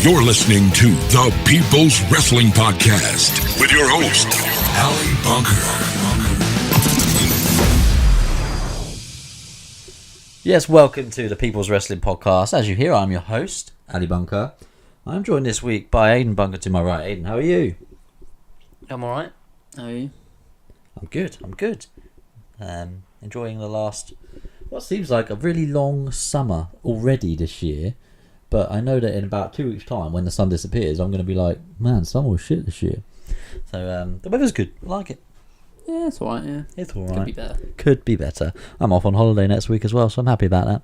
You're listening to the People's Wrestling Podcast with your host, Ali Bunker. Yes, welcome to the People's Wrestling Podcast. As you hear, I'm your host, Ali Bunker. I'm joined this week by Aiden Bunker to my right. Aiden, how are you? I'm alright. How are you? I'm good. Enjoying the last, what seems like a really long summer already this year. But I know that in about 2 weeks' time, when the sun disappears, I'm going to be like, man, summer was shit this year. So the weather's good. I like it. Yeah, it's alright, yeah. It's alright. Could be better. Could be better. I'm off on holiday next week as well, so I'm happy about that.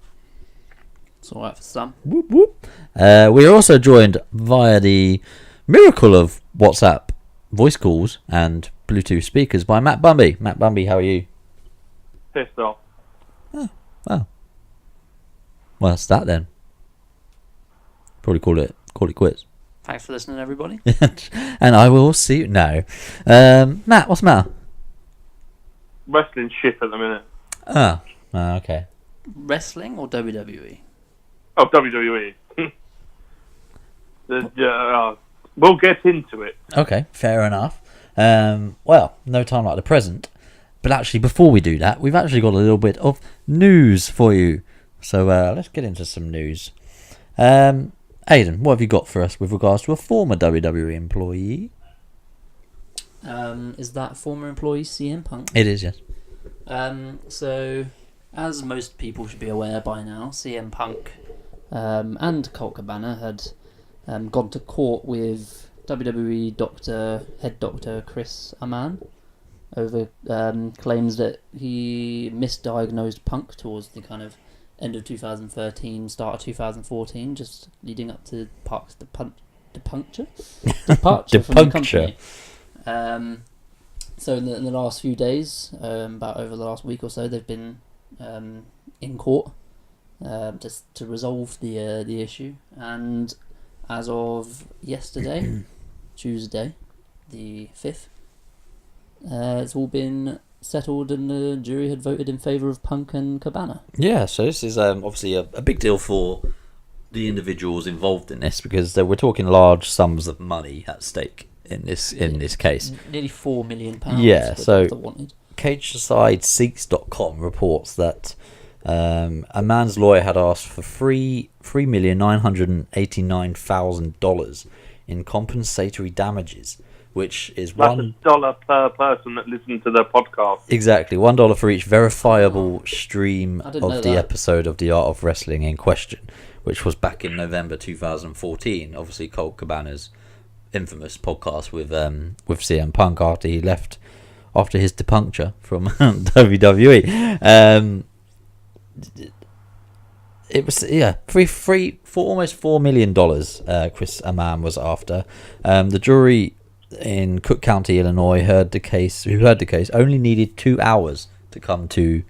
It's alright for some. Whoop, whoop. We are also joined via the miracle of WhatsApp voice calls and Bluetooth speakers by Matt Bumby. Matt Bumby, how are you? Pissed off. Oh, wow. Well, that's that then. Probably call it quits. Thanks for listening, everybody. And I will see you. No. Matt, what's the matter? Wrestling shit at the minute. Oh, okay. Wrestling or WWE? Oh, WWE. We'll get into it. Okay, fair enough. Well, no time like the present. But actually, before we do that, we've actually got a little bit of news for you. So let's get into some news. Aiden, what have you got for us with regards to a former WWE employee? Is that former employee CM Punk? It is, yes. So, as most people should be aware by now, CM Punk and Colt Cabana had gone to court with WWE head doctor Chris Amann over claims that he misdiagnosed Punk towards the kind of end of 2013, start of 2014, just leading up to Park's departure from the company. So in the last few days, about over the last week or so, they've been in court just to resolve the issue. And as of yesterday, Tuesday, the 5th, it's all been settled and the jury had voted in favour of Punk and Cabana. Yeah, so this is obviously a big deal for the individuals involved in this because we're talking large sums of money at stake in this case. Nearly £4 million. Yeah, so CageSideSeeks.com reports that a man's lawyer had asked for $3,989,000 in compensatory damages, which is That's $1 per person that listens to their podcast. Exactly, $1 for each verifiable stream of the episode of The Art of Wrestling in question, which was back in November 2014. Obviously, Colt Cabana's infamous podcast with CM Punk after he left after his departure from WWE. It was free for almost $4 million. Chris Amann was after. The jury in Cook County, Illinois, who heard the case, only needed 2 hours to come to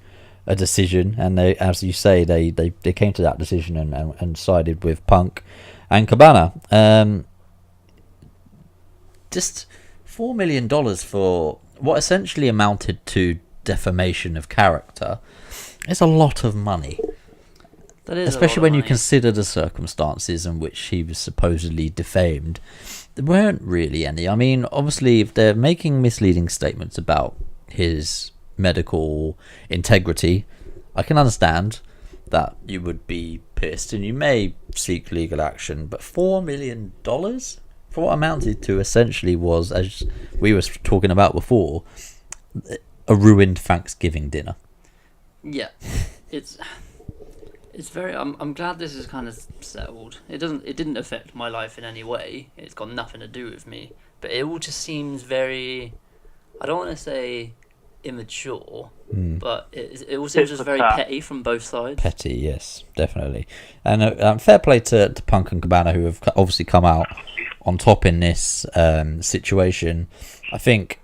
a decision, and they, as you say, they came to that decision and sided with Punk and Cabana. Just $4 million for what essentially amounted to defamation of character is a lot of money. That is, especially when you consider the circumstances in which he was supposedly defamed. There weren't really any. I mean, obviously, if they're making misleading statements about his medical integrity, I can understand that you would be pissed and you may seek legal action. But $4 million for what amounted to essentially was, as we were talking about before, a ruined Thanksgiving dinner. Yeah, it's very. I'm glad this is kind of settled. It didn't affect my life in any way. It's got nothing to do with me. But it all just seems very. I don't want to say immature, but it all seems just very petty from both sides. Petty, yes, definitely. And fair play to Punk and Cabana, who have obviously come out on top in this situation. I think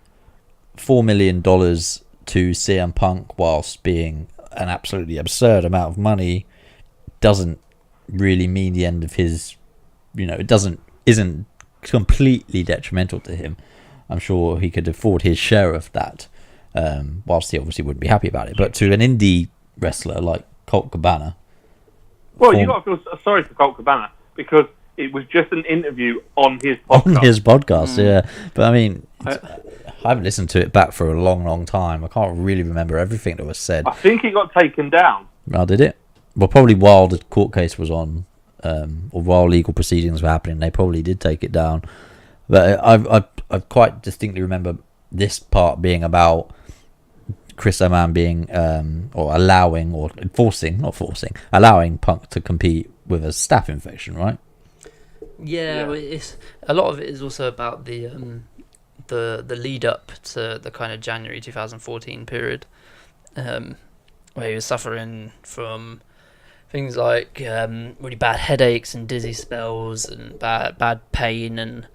$4 million to CM Punk, whilst being an absolutely absurd amount of money, doesn't really mean the end of his, isn't completely detrimental to him. I'm sure he could afford his share of that, whilst he obviously wouldn't be happy about it. But to an indie wrestler like Colt Cabana, well, you got to feel sorry for Colt Cabana because it was just an interview on his podcast. On his podcast, yeah. But I mean, I haven't listened to it back for a long, long time. I can't really remember everything that was said. I think it got taken down. Oh, did it? Well, probably while the court case was on, or while legal proceedings were happening, they probably did take it down. But I quite distinctly remember this part being about Chris Oman being, or allowing, or allowing Punk to compete with a staph infection, right? Yeah. Well, it's a lot of it is also about the lead up to the kind of January 2014 period, where he was suffering from things like really bad headaches and dizzy spells and bad pain and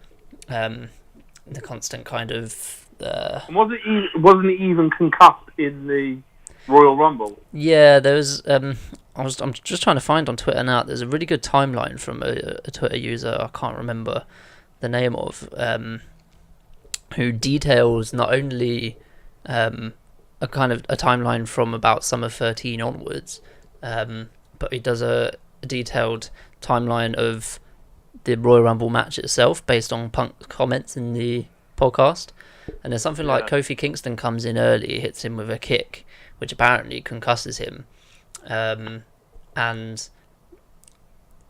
the constant kind of. Wasn't he even concussed in the Royal Rumble? Yeah, there was. I'm just trying to find on Twitter now. There's a really good timeline from a Twitter user I can't remember the name of, who details not only a kind of a timeline from about summer 13 onwards, but he does a detailed timeline of the Royal Rumble match itself based on Punk's comments in the podcast. And there's something like Kofi Kingston comes in early, hits him with a kick, which apparently concusses him. And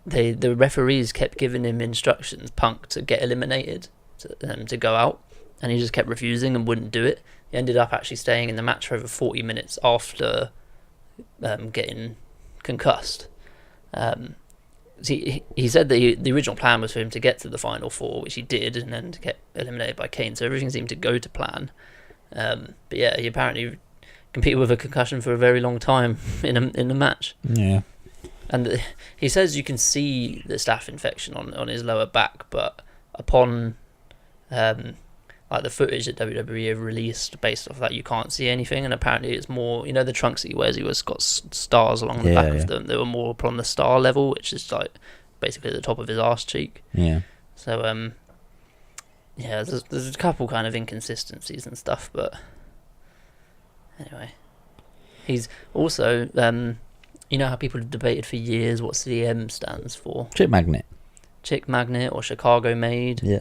the referees kept giving him instructions, Punk, to get eliminated, to go out. And he just kept refusing and wouldn't do it. He ended up actually staying in the match for over 40 minutes after getting concussed. He said that the original plan was for him to get to the final four, which he did, and then to get eliminated by Kane. So everything seemed to go to plan. But yeah, he apparently competed with a concussion for a very long time in the match. Yeah. And he says you can see the staph infection on his lower back, but upon like the footage that WWE have released based off that, you can't see anything. And apparently it's more, the trunks that he wears, got stars along the back of them. They were more upon the star level, which is like basically the top of his arse cheek. Yeah. So yeah, there's a couple kind of inconsistencies and stuff, but anyway, he's also how people have debated for years what CM stands for. Chick Magnet or Chicago Made. Yeah.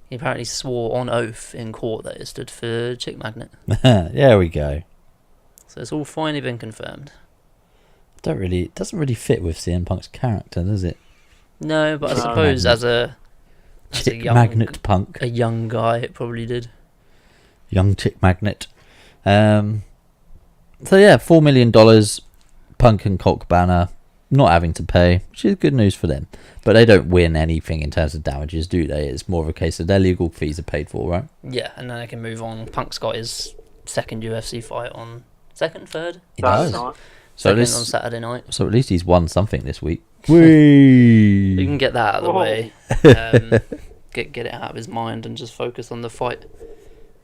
He apparently swore on oath in court that it stood for Chick Magnet. There we go. So it's all finally been confirmed. It doesn't really fit with CM Punk's character, does it? No, but I suppose as a young Magnet Punk, a young guy, it probably did. Young Chick Magnet. So yeah, $4 million. Punk and Colt Cabana not having to pay, which is good news for them. But they don't win anything in terms of damages, do they? It's more of a case of their legal fees are paid for, right? Yeah, and then they can move on. Punk's got his second UFC fight on third? He does. So on Saturday night. So at least he's won something this week. Whee! You can get that out of the way. Get it out of his mind and just focus on the fight.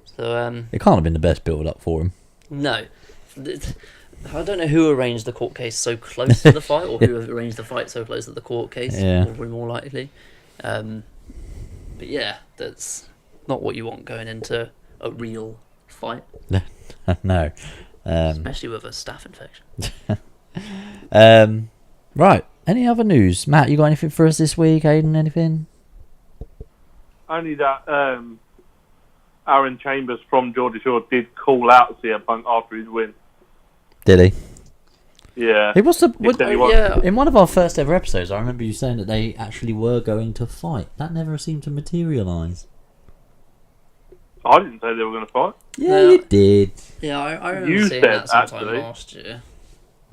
So it can't have been the best build up for him. No. I don't know who arranged the court case so close to the fight, or who arranged the fight so close to the court case. Yeah. Probably more likely. But yeah, that's not what you want going into a real fight. No. Especially with a staph infection. Right. Any other news? Matt, you got anything for us this week? Aiden, anything? Only that Aaron Chambers from Geordie Shore did call out CM Punk after his win. Did he? Yeah. In one of our first ever episodes, I remember you saying that they actually were going to fight. That never seemed to materialise. I didn't say they were going to fight. Yeah, you did. Yeah, I remember seeing that sometime last year.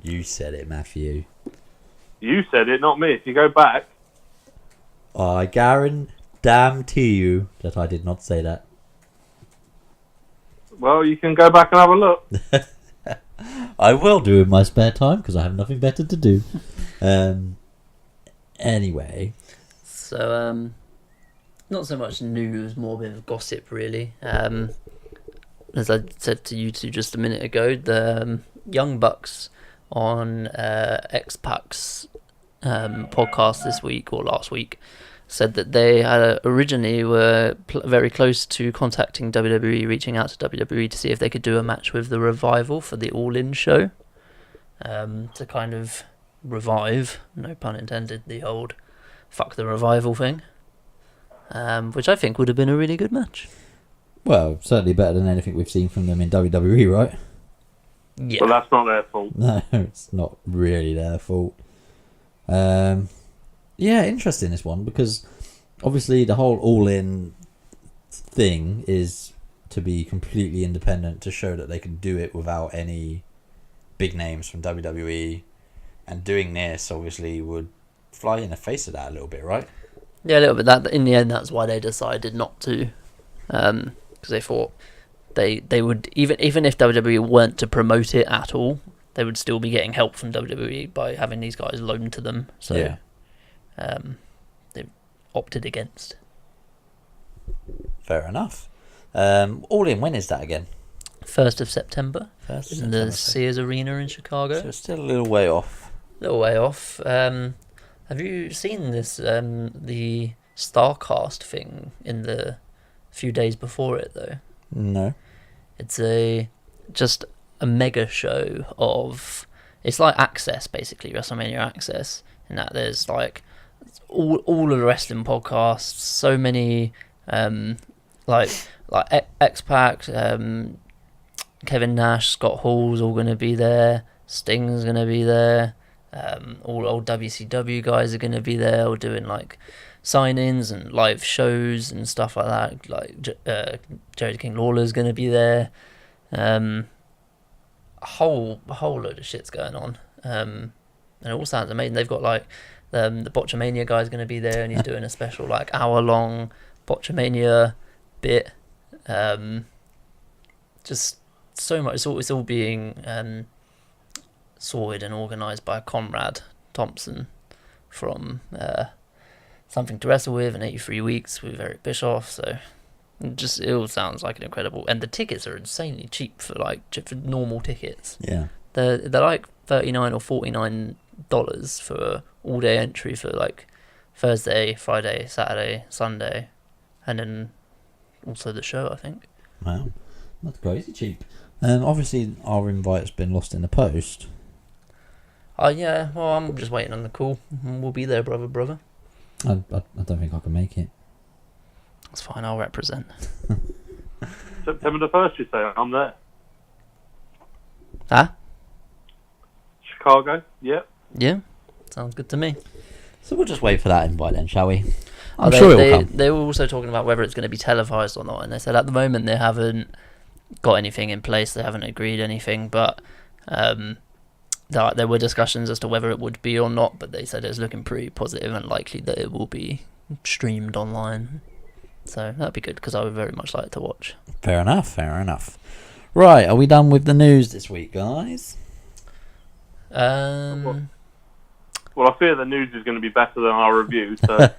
You said it, Matthew. You said it, not me. If you go back... I guarantee you that I did not say that. Well, you can go back and have a look. I will do in my spare time because I have nothing better to do. Anyway. So, not so much news, more a bit of gossip, really. As I said to you two just a minute ago, the Young Bucks on X-Pac's podcast this week or last week said that they had originally were very close to contacting WWE, reaching out to WWE to see if they could do a match with the Revival for the All In show, to kind of revive, no pun intended, the old fuck the revival thing, which I think would have been a really good match. Well, certainly better than anything we've seen from them in WWE, right? Yeah. But that's not their fault. No, it's not really their fault. Yeah, interesting this one, because obviously the whole all-in thing is to be completely independent, to show that they can do it without any big names from WWE, and doing this obviously would fly in the face of that a little bit, right? Yeah, a little bit. That in the end, that's why they decided not to, because they thought they would, even if WWE weren't to promote it at all, they would still be getting help from WWE by having these guys loaned to them. So Yeah. they opted against. Fair enough. All in, when is that again? 1st of September. First of In the September. Sears Arena in Chicago. So it's still a little way off. Little way off. Have you seen this? The Starcast thing in the few days before it, though. No. It's just a mega show of. It's like Access, basically, WrestleMania Access, in that there's like all of the wrestling podcasts, so many like X-Pac, Kevin Nash, Scott Hall's all going to be there, Sting's going to be there, all old WCW guys are going to be there, all doing like sign-ins and live shows and stuff like that. Like Jerry King Lawler's going to be there. A whole load of shit's going on, and it all sounds amazing. They've got like the Botchamania guy's going to be there, and he's doing a special like hour-long Botchamania bit. Just so much. It's all being sorted and organised by Conrad Thompson from Something to Wrestle With and 83 Weeks with Eric Bischoff. So it all sounds like an incredible. And the tickets are insanely cheap for normal tickets. Yeah. They're like $39 or $49 for all day entry for like Thursday, Friday, Saturday, Sunday, and then also the show, I think. Wow. That's crazy cheap. Obviously, our invite's been lost in the post. Yeah, well, I'm just waiting on the call. We'll be there, brother. I don't think I can make it. That's fine, I'll represent. September the 1st, you say? I'm there. Huh? Chicago, yep. Yeah, sounds good to me. So we'll just wait for that invite then, shall we? I'm They- sure they, it'll come. They were also talking about whether it's going to be televised or not, and they said at the moment they haven't got anything in place, they haven't agreed anything, but there were discussions as to whether it would be or not, but they said it's looking pretty positive and likely that it will be streamed online. So that'd be good, because I would very much like to watch. Fair enough. Right, are we done with the news this week, guys? Well, I fear the news is going to be better than our review, so...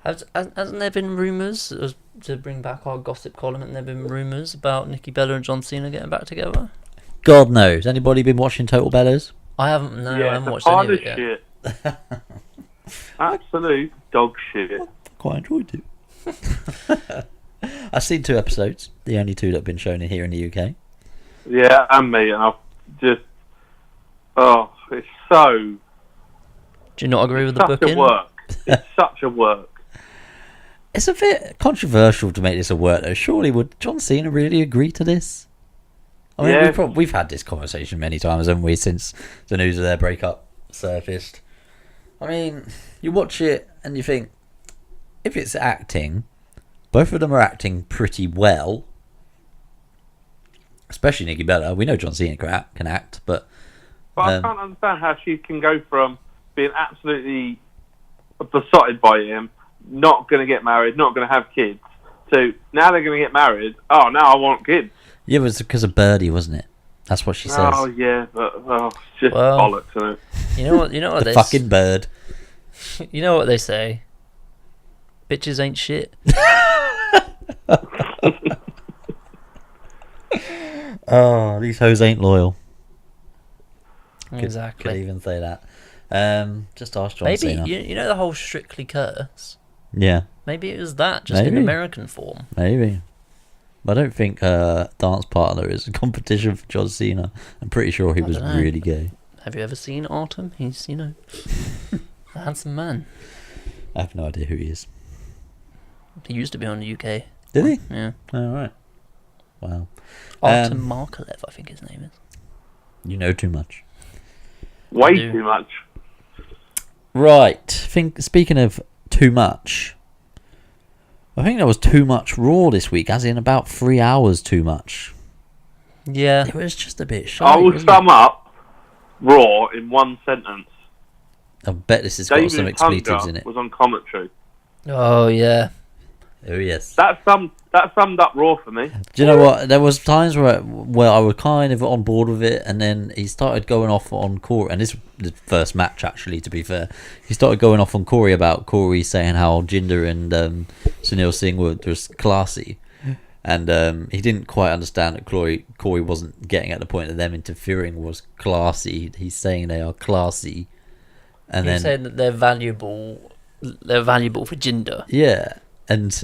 Hasn't there been rumours, to bring back our gossip column, and there been rumours about Nikki Bella and John Cena getting back together? God knows. Anybody been watching Total Bellas? I haven't. No, yeah, I haven't watched it's a any of pile it of yet. shit. Absolute dog shit. Quite enjoyed it. I've seen 2 episodes, the only 2 that have been shown here in the UK. Yeah, and me, and I've just... Oh, it's so... Do you not agree with the such booking? a work. It's such a work. It's a bit controversial to make this a work, though. Surely would John Cena really agree to this? I mean, Yeah. we've had this conversation many times, haven't we, since the news of their breakup surfaced. I mean, you watch it and you think, if it's acting, both of them are acting pretty well. Especially Nikki Bella. We know John Cena can act, but... But I can't understand how she can go from being absolutely besotted by him, not going to get married, not going to have kids, to now they're going to get married, oh, now I want kids. Yeah, it was because of Birdie, wasn't it? That's what she says. Oh, yeah, but it's just Well, bollocks, isn't it? You know what? The fucking bird. You know what they say? Bitches ain't shit. Oh, these hoes ain't loyal. Could Exactly. even say that. Just ask John Maybe Cena. you know the whole Strictly Curse. Yeah, Maybe it was that, just in Maybe. American form. maybe. I don't think Dance Partner is a competition for John Cena. I'm pretty sure he was dunno. really gay. Have you ever seen Artem? He's a handsome man. I have no idea who he is. He used to be on the UK. Did he? Yeah. All right. Wow. Artem Markalev, I think his name is. You know too much. Way too much. Right. Speaking of too much, I think there was too much Raw this week, as in about 3 hours too much. Yeah. It was just a bit shy. I will sum up Raw in one sentence. I bet this has got some expletives in it. Was on commentary. Oh, yeah. Oh, yes. That summed up Raw for me. Do you know what? There was times where I was kind of on board with it, and then he started going off on Corey, and this was the first match, actually, to be fair. He started going off on Corey about Corey saying how Jinder and Sunil Singh were just classy. And he didn't quite understand that Corey wasn't getting at the point that them interfering was classy. He's saying they are classy. And He's then saying that they're valuable for Jinder. Yeah. And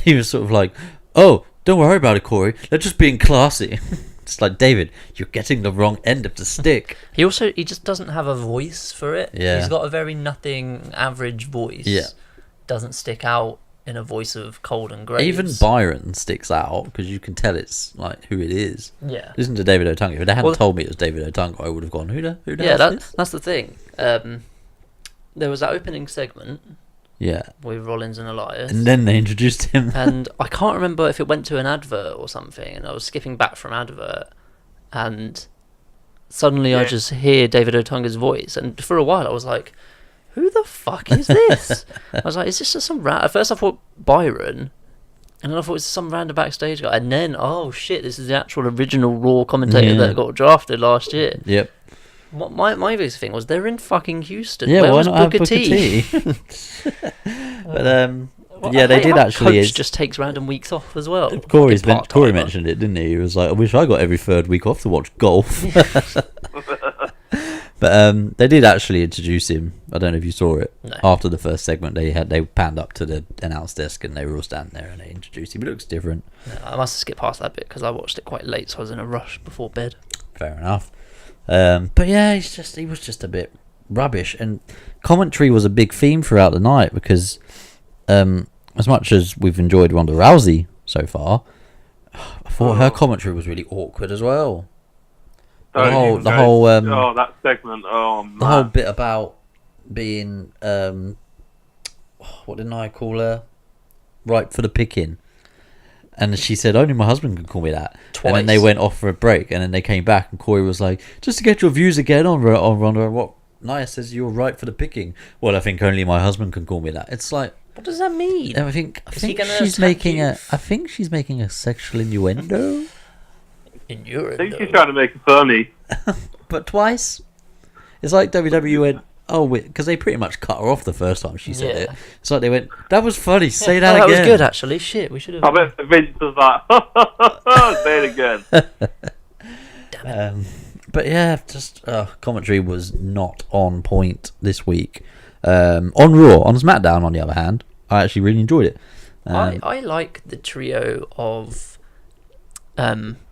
he was sort of like, oh, don't worry about it, Corey. They're just being classy. It's like, David, you're getting the wrong end of the stick. He just doesn't have a voice for it. Yeah. He's got a very nothing average voice. Yeah. Doesn't stick out in a voice of Cold and Graves. Even Byron sticks out because you can tell it's like who it is. Yeah. Listen to David Otunga. If they hadn't told me it was David Otunga, I would have gone, who the hell is this? That's the thing. There was that opening segment. Yeah. With Rollins and Elias. And then they introduced him. And I can't remember if it went to an advert or something, and I was skipping back from advert, and suddenly I just hear David Otunga's voice, and for a while I was like, who the fuck is this? I was like, is this just some at first I thought Byron, and then I thought it was some random backstage guy, and then, oh shit, this is the actual original Raw commentator that got drafted last year. Yep. My biggest thing was they're in fucking Houston. Yeah, where why was not have Booker Booker T? But yeah, they did actually. Coach just takes random weeks off as well. Corey mentioned it, didn't he? He was like, I wish I got every third week off to watch golf. But they did actually introduce him. I don't know if you saw it. No. After the first segment, they panned up to the announce desk and they were all standing there and they introduced him. It looks different. No, I must have skipped past that bit because I watched it quite late, so I was in a rush before bed. Fair enough. But yeah, he was just a bit rubbish, and commentary was a big theme throughout the night because as much as we've enjoyed Ronda Rousey so far, I thought her commentary was really awkward as well. The whole that segment. Oh man. The whole bit about being what didn't I call her? Ripe for the picking. And she said, only my husband can call me that. Twice. And then they went off for a break, and then they came back, and Corey was like, just to get your views again on Ronda, what Nia says you're ripe for the picking. Well, I think only my husband can call me that. It's like, what does that mean? I think she's making a sexual innuendo. Innuendo. I think she's trying to make it funny. But twice. It's like WWE went, oh, because they pretty much cut her off the first time she said it. It's like they went, that was funny, say that again. That was good, actually. Shit, we should have... I bet Vince was like, say it again. Damn it. But yeah, just commentary was not on point this week. On Raw, on SmackDown, on the other hand, I actually really enjoyed it. I like the trio of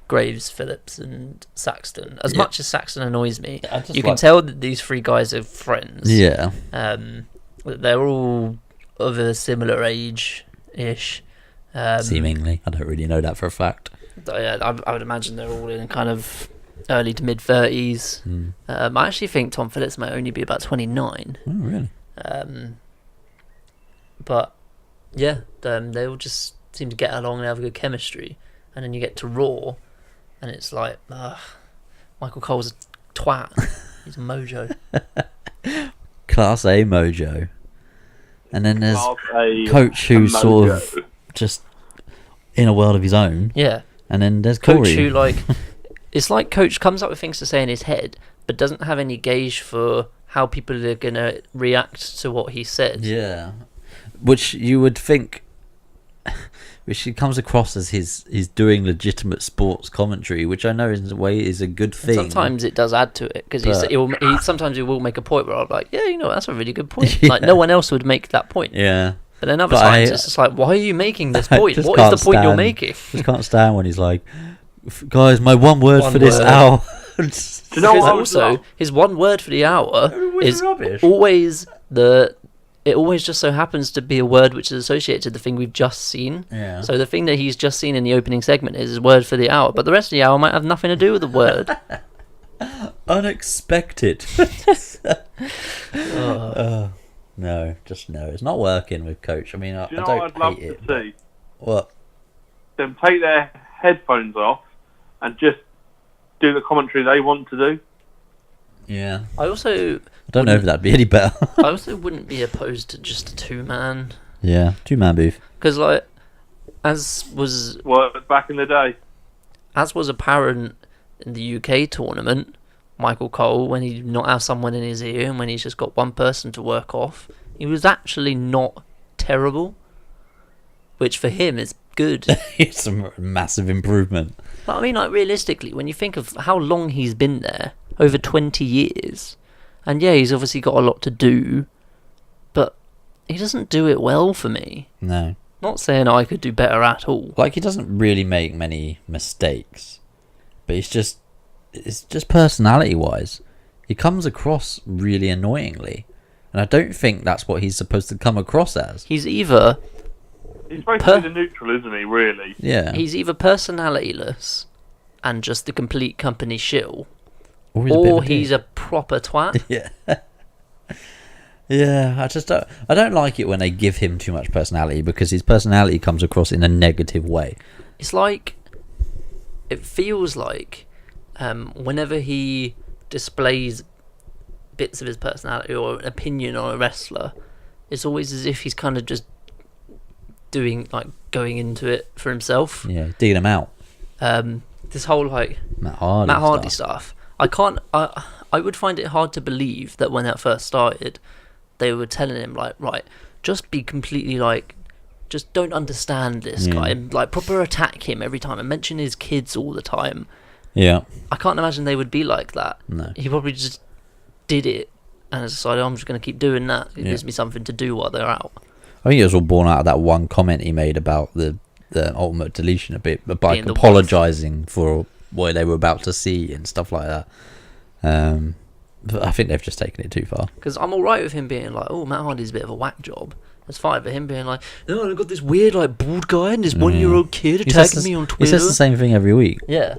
Graves, Phillips, and Saxton. As much as Saxton annoys me, you can tell that these three guys are friends. Yeah. They're all of a similar age-ish. Seemingly. I don't really know that for a fact. I would imagine they're all in kind of early to mid-30s. I actually think Tom Phillips might only be about 29. Oh, really? But, yeah, they all just seem to get along and have a good chemistry. And then you get to Raw, and it's like, Michael Cole's a twat. He's a mojo. Class A mojo. And then there's Coach who's sort of just in a world of his own. Yeah. And then there's Coach Corey. who, like, it's like Coach comes up with things to say in his head, but doesn't have any gauge for how people are going to react to what he said. Yeah. Which you would think... Which he comes across as he's doing legitimate sports commentary, which I know in a way is a good thing. Sometimes it does add to it because sometimes he will make a point where I'm like, yeah, you know, that's a really good point. Like no one else would make that point. Yeah. But then other times it's just like, why are you making this point? What is the point you're making? Just can't stand when he's like, guys, my one word for this hour. Do you know what? Also, his one word for the hour is rubbish. always the it always just so happens to be a word which is associated to the thing we've just seen. Yeah. So the thing that he's just seen in the opening segment is his word for the hour, but the rest of the hour might have nothing to do with the word. Unexpected. No, just no. It's not working with Coach. I mean, I Do you know don't what I'd love hate it. to see? What? Them take their headphones off and just do the commentary they want to do. Yeah. I don't know if that'd be any better. I also wouldn't be opposed to just a 2-man. Yeah, 2-man booth. Because, like, as was back in the day. As was apparent in the UK tournament, Michael Cole, when he did not have someone in his ear and when he's just got one person to work off, he was actually not terrible, which for him is good. It's a massive improvement. But I mean, like, realistically, when you think of how long he's been there, over 20 years, and yeah, he's obviously got a lot to do, but he doesn't do it well for me. No. Not saying I could do better at all. Like, he doesn't really make many mistakes, but it's just personality-wise, he comes across really annoyingly, and I don't think that's what he's supposed to come across as. He's supposed to be the neutral, isn't he, really? Yeah. He's either personalityless and just the complete company shill, or he's a proper twat. Yeah. Yeah, I don't like it when they give him too much personality, because his personality comes across in a negative way. It's like, it feels like whenever he displays bits of his personality or an opinion on a wrestler, it's always as if he's kind of just going into it for himself. Yeah, digging him out. This whole like Matt Hardy stuff. I would find it hard to believe that when that first started, they were telling him like, right, just be completely like, just don't understand this guy, and like proper attack him every time and mention his kids all the time. Yeah. I can't imagine they would be like that. No. He probably just did it and decided, I'm just going to keep doing that. It gives me something to do while they're out. I think it was all born out of that one comment he made about the ultimate deletion a bit, but by Being the apologising for what they were about to see and stuff like that. But I think they've just taken it too far. Because I'm alright with him being like, oh, Matt Hardy's a bit of a whack job. That's fine. But him being like, no, I've got this weird like bald guy and this 1-year-old kid attacking me on Twitter. He says the same thing every week. Yeah.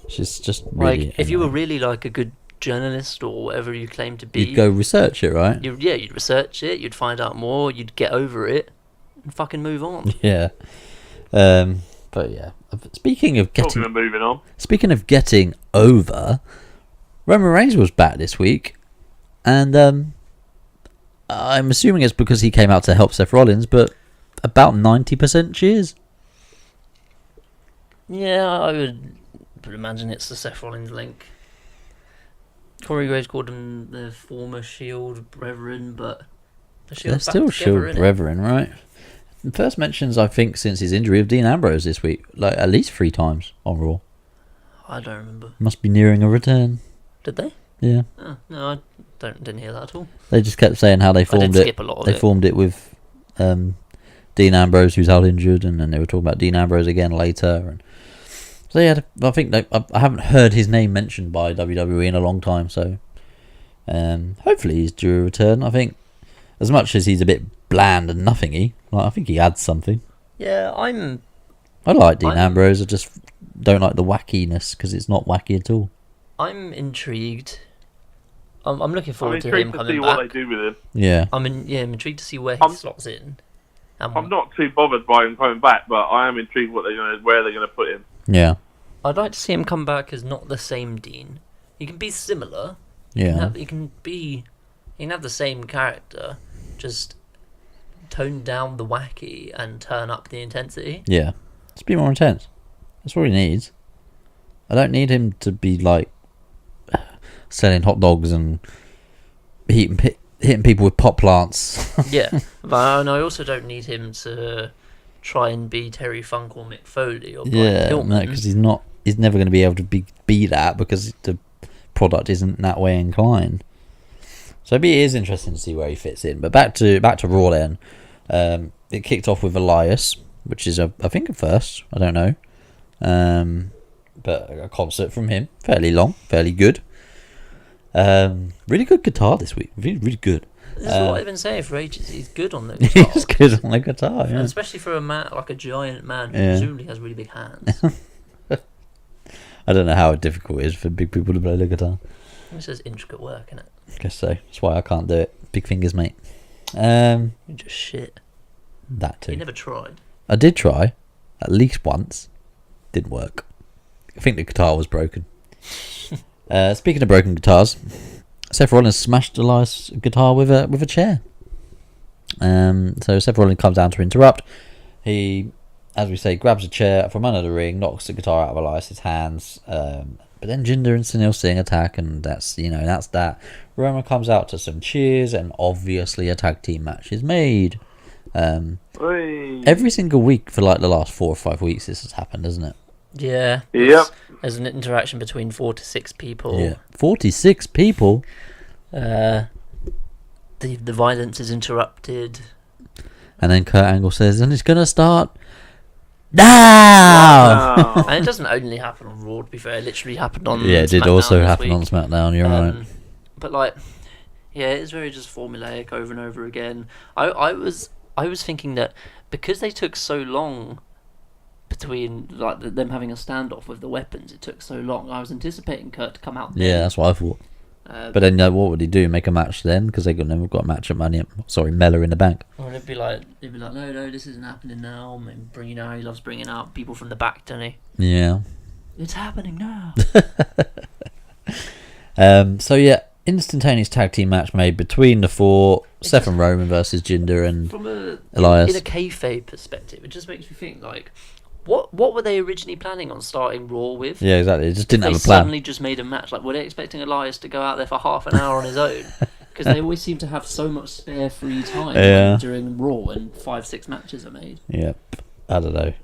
It's just really like, if you were really like a good journalist or whatever you claim to be, you'd go research it, right? You'd research it, you'd find out more, you'd get over it and fucking move on. Yeah. But yeah, speaking of getting over, Roman Reigns was back this week, and I'm assuming it's because he came out to help Seth Rollins, but about 90% cheers. Yeah, I would imagine it's the Seth Rollins link. Corey Graves called them the former Shield brethren, but they're still Shield brethren, right? First mentions, I think, since his injury of Dean Ambrose this week, like at least 3 times on Raw. I don't remember. Must be nearing a return. Did they? Yeah. Oh, no, I didn't hear that at all. They just kept saying how they formed it. They formed it with Dean Ambrose, who's out injured, and then they were talking about Dean Ambrose again later. And so yeah, I think I haven't heard his name mentioned by WWE in a long time. So hopefully he's due a return. I think as much as he's a bit bland and nothingy, I think he adds something. Yeah, I like Dean Ambrose. I just don't like the wackiness, because it's not wacky at all. I'm intrigued. I'm looking forward to him coming back. I'm intrigued to see what they do with him. Yeah. I'm intrigued to see where he slots in. I'm not too bothered by him coming back, but I am intrigued where they're going to put him. Yeah. I'd like to see him come back as not the same Dean. He can be similar. Yeah. He can have the same character, just tone down the wacky and turn up the intensity. Yeah. Just be more intense. That's what he needs. I don't need him to be like selling hot dogs and hitting people with pot plants. Yeah, but I also don't need him to try and be Terry Funk or Mick Foley or Brian Pillman. Because he's never going to be able to be that, because the product isn't that way inclined. So it is interesting to see where he fits in. But back to Raw then. It kicked off with Elias, which is I think a first. I don't know. But a concert from him, fairly long, fairly good. Really good guitar this week, really, really good. This is what I've been saying for ages. He's good on the guitar. He's good on the guitar, yeah. Especially for a man, like a giant man who Yeah. presumably has really big hands. I don't know how difficult it is for big people to play the guitar. This is intricate work, isn't it? I guess so. That's why I can't do it. Big fingers, mate. That You're just shit. too. You never tried. I did try, at least once. Didn't work. I think the guitar was broken. Speaking of broken guitars, Seth Rollins smashed Elias' guitar with a chair. So Seth Rollins comes down to interrupt. He, as we say, grabs a chair from under the ring, knocks the guitar out of Elias' hands. But then Jinder and Sunil Singh attack, and that's that. Roman comes out to some cheers, and obviously a tag team match is made. Every single week for like the last 4 or 5 weeks, this has happened, hasn't it? Yeah. Yep. There's an interaction between 4 to 6 people. Yeah, 46 people. The violence is interrupted. And then Kurt Angle says, and it's gonna start now. No. And it doesn't only happen on Raw, to be fair. It literally happened on Yeah, it did SmackDown also this happen week. on SmackDown. You're right. But like, yeah, it's very just formulaic over and over again. I was thinking that because they took so long between like them having a standoff with the weapons, it took so long. I was anticipating Kurt to come out. Yeah, that's what I thought. But then what would he do? Make a match then? Because they've never got a match at Mella in the Bank. Or it'd be like, no, this isn't happening now. And bringing out, he loves bringing out people from the back, doesn't he? Yeah. It's happening now. So yeah, instantaneous tag team match made between the four. Seth and Roman versus Jinder and Elias. In a kayfabe perspective, it just makes me think like, what were they originally planning on starting Raw with? Yeah, exactly. It just didn't They have a plan. suddenly just made a match. Like, were they expecting Elias to go out there for half an hour on his own? Because they always seem to have so much spare free time during Raw, and 5-6 matches are made. Yep. I don't know.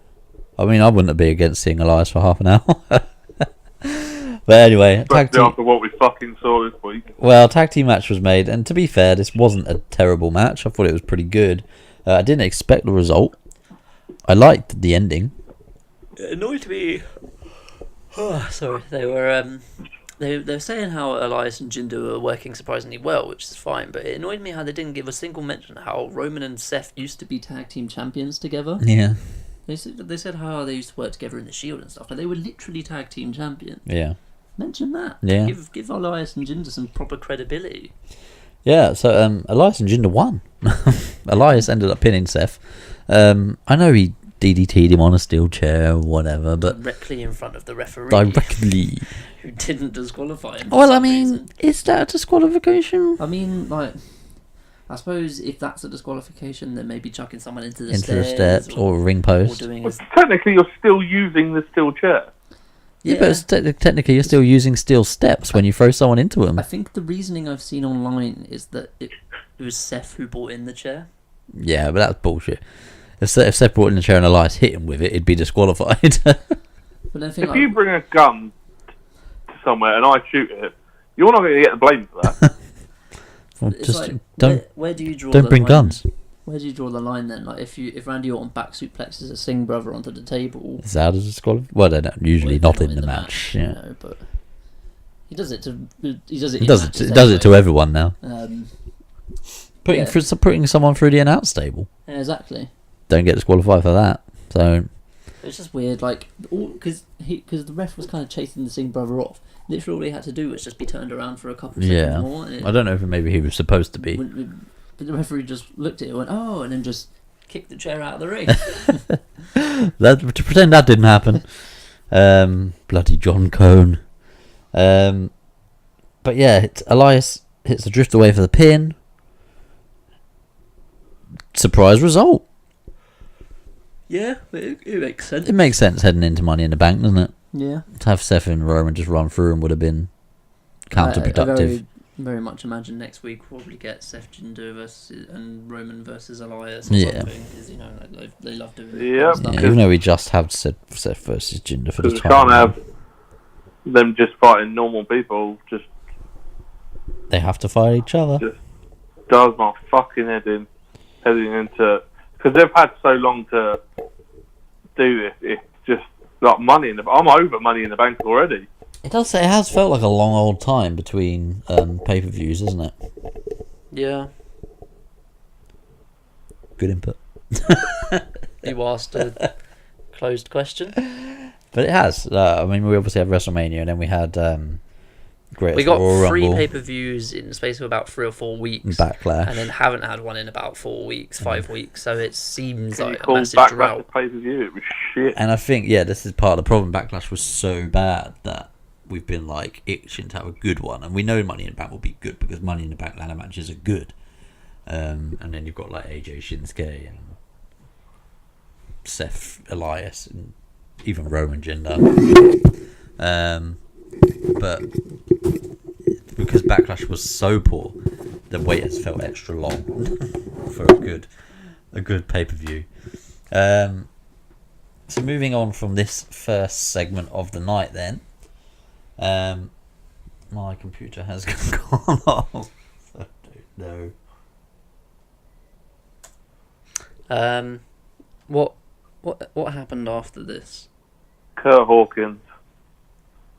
I mean, I wouldn't be against seeing Elias for half an hour. But anyway, tag team. After what we fucking saw this week. Well, tag team match was made, and to be fair, this wasn't a terrible match. I thought it was pretty good. I didn't expect the result. I liked the ending. It annoyed me. Oh, sorry, they were they were saying how Elias and Jinder were working surprisingly well, which is fine. But it annoyed me how they didn't give a single mention of how Roman and Seth used to be tag team champions together. Yeah. They said how they used to work together in the Shield and stuff, but they were literally tag team champions. Yeah. Mention that. Yeah. Give Elias and Jinder some proper credibility. Yeah, so Elias and Jinder won. Elias ended up pinning Seth. I know he DDT'd him on a steel chair or whatever, but Directly in front of the referee. directly. Who didn't disqualify him. For Well, I some mean, reason. is that a disqualification? I mean, like, I suppose if that's a disqualification, then maybe chucking someone into the Into the stairs steps or a ring post. Or doing Well, technically, you're still using the steel chair. Yeah, but it's technically you're still using steel steps when you throw someone into them. I think the reasoning I've seen online is that it was Seth who brought in the chair. Yeah, but that's bullshit. If Seth brought in the chair and Elias hit him with it, he'd be disqualified. But I think If you bring a gun to somewhere and I shoot it, you're not going to get the blame for that. Well, it's just like, don't where do you draw don't the bring line? guns. Where do you draw the line then? Like if Randy Orton back suplexes a Singh brother onto the table, Is that a disqualification? Well, they're usually well, not they're in the match. you Yeah, know, but he does it to it does it to everyone now. Putting someone through the announce table. Yeah, exactly. Don't get disqualified for that. So It's just weird, like, because the ref was kind of chasing the Singh brother off. Literally, all he had to do was just be turned around for a couple seconds yeah, more. And I don't know if maybe he was supposed to be. But the referee just looked at it and went, "Oh," and then just kicked the chair out of the ring. To pretend that didn't happen. Bloody John Cone. But yeah, Elias hits the drift away for the pin. Surprise result. Yeah, it makes sense. It makes sense heading into Money in the Bank, doesn't it? Yeah. To have Seth and Roman just run through and would have been counterproductive. I very much imagine next week we'll probably get Seth Jinder and Roman versus Elias or something. Because, you know, they love doing that Yep. stuff. Yeah, even though we just have Seth versus Jinder for the Because we title. can't have them just fighting normal people. Just They have to fight each other. does my fucking head in heading into, because they've had so long to do this. It's just like Money in the. I'm over Money in the Bank already. It does. It has felt like a long old time between pay-per-views, isn't it? Yeah. Good input. You asked a closed question. But it has. I mean, we obviously had WrestleMania, and then we had Greatest We got Royal 3 Rumble, pay-per-views in the space of about 3 or 4 weeks. Backlash. And then haven't had one in about 4 weeks, 5 weeks. So it seems Can you like a call massive Backlash drought. a pay-per-view? It was shit. And I think, this is part of the problem. Backlash was so bad that we've been like itching to have a good one, and we know Money in the Bank will be good because Money in the Bank ladder matches are good. And then you've got like AJ Shinsuke and Seth Elias and even Roman Jinder. But because Backlash was so poor, the wait has felt extra long for a good pay-per-view. So moving on from this first segment of the night, then my computer has gone off. I don't know. What happened after this? Kurt Hawkins.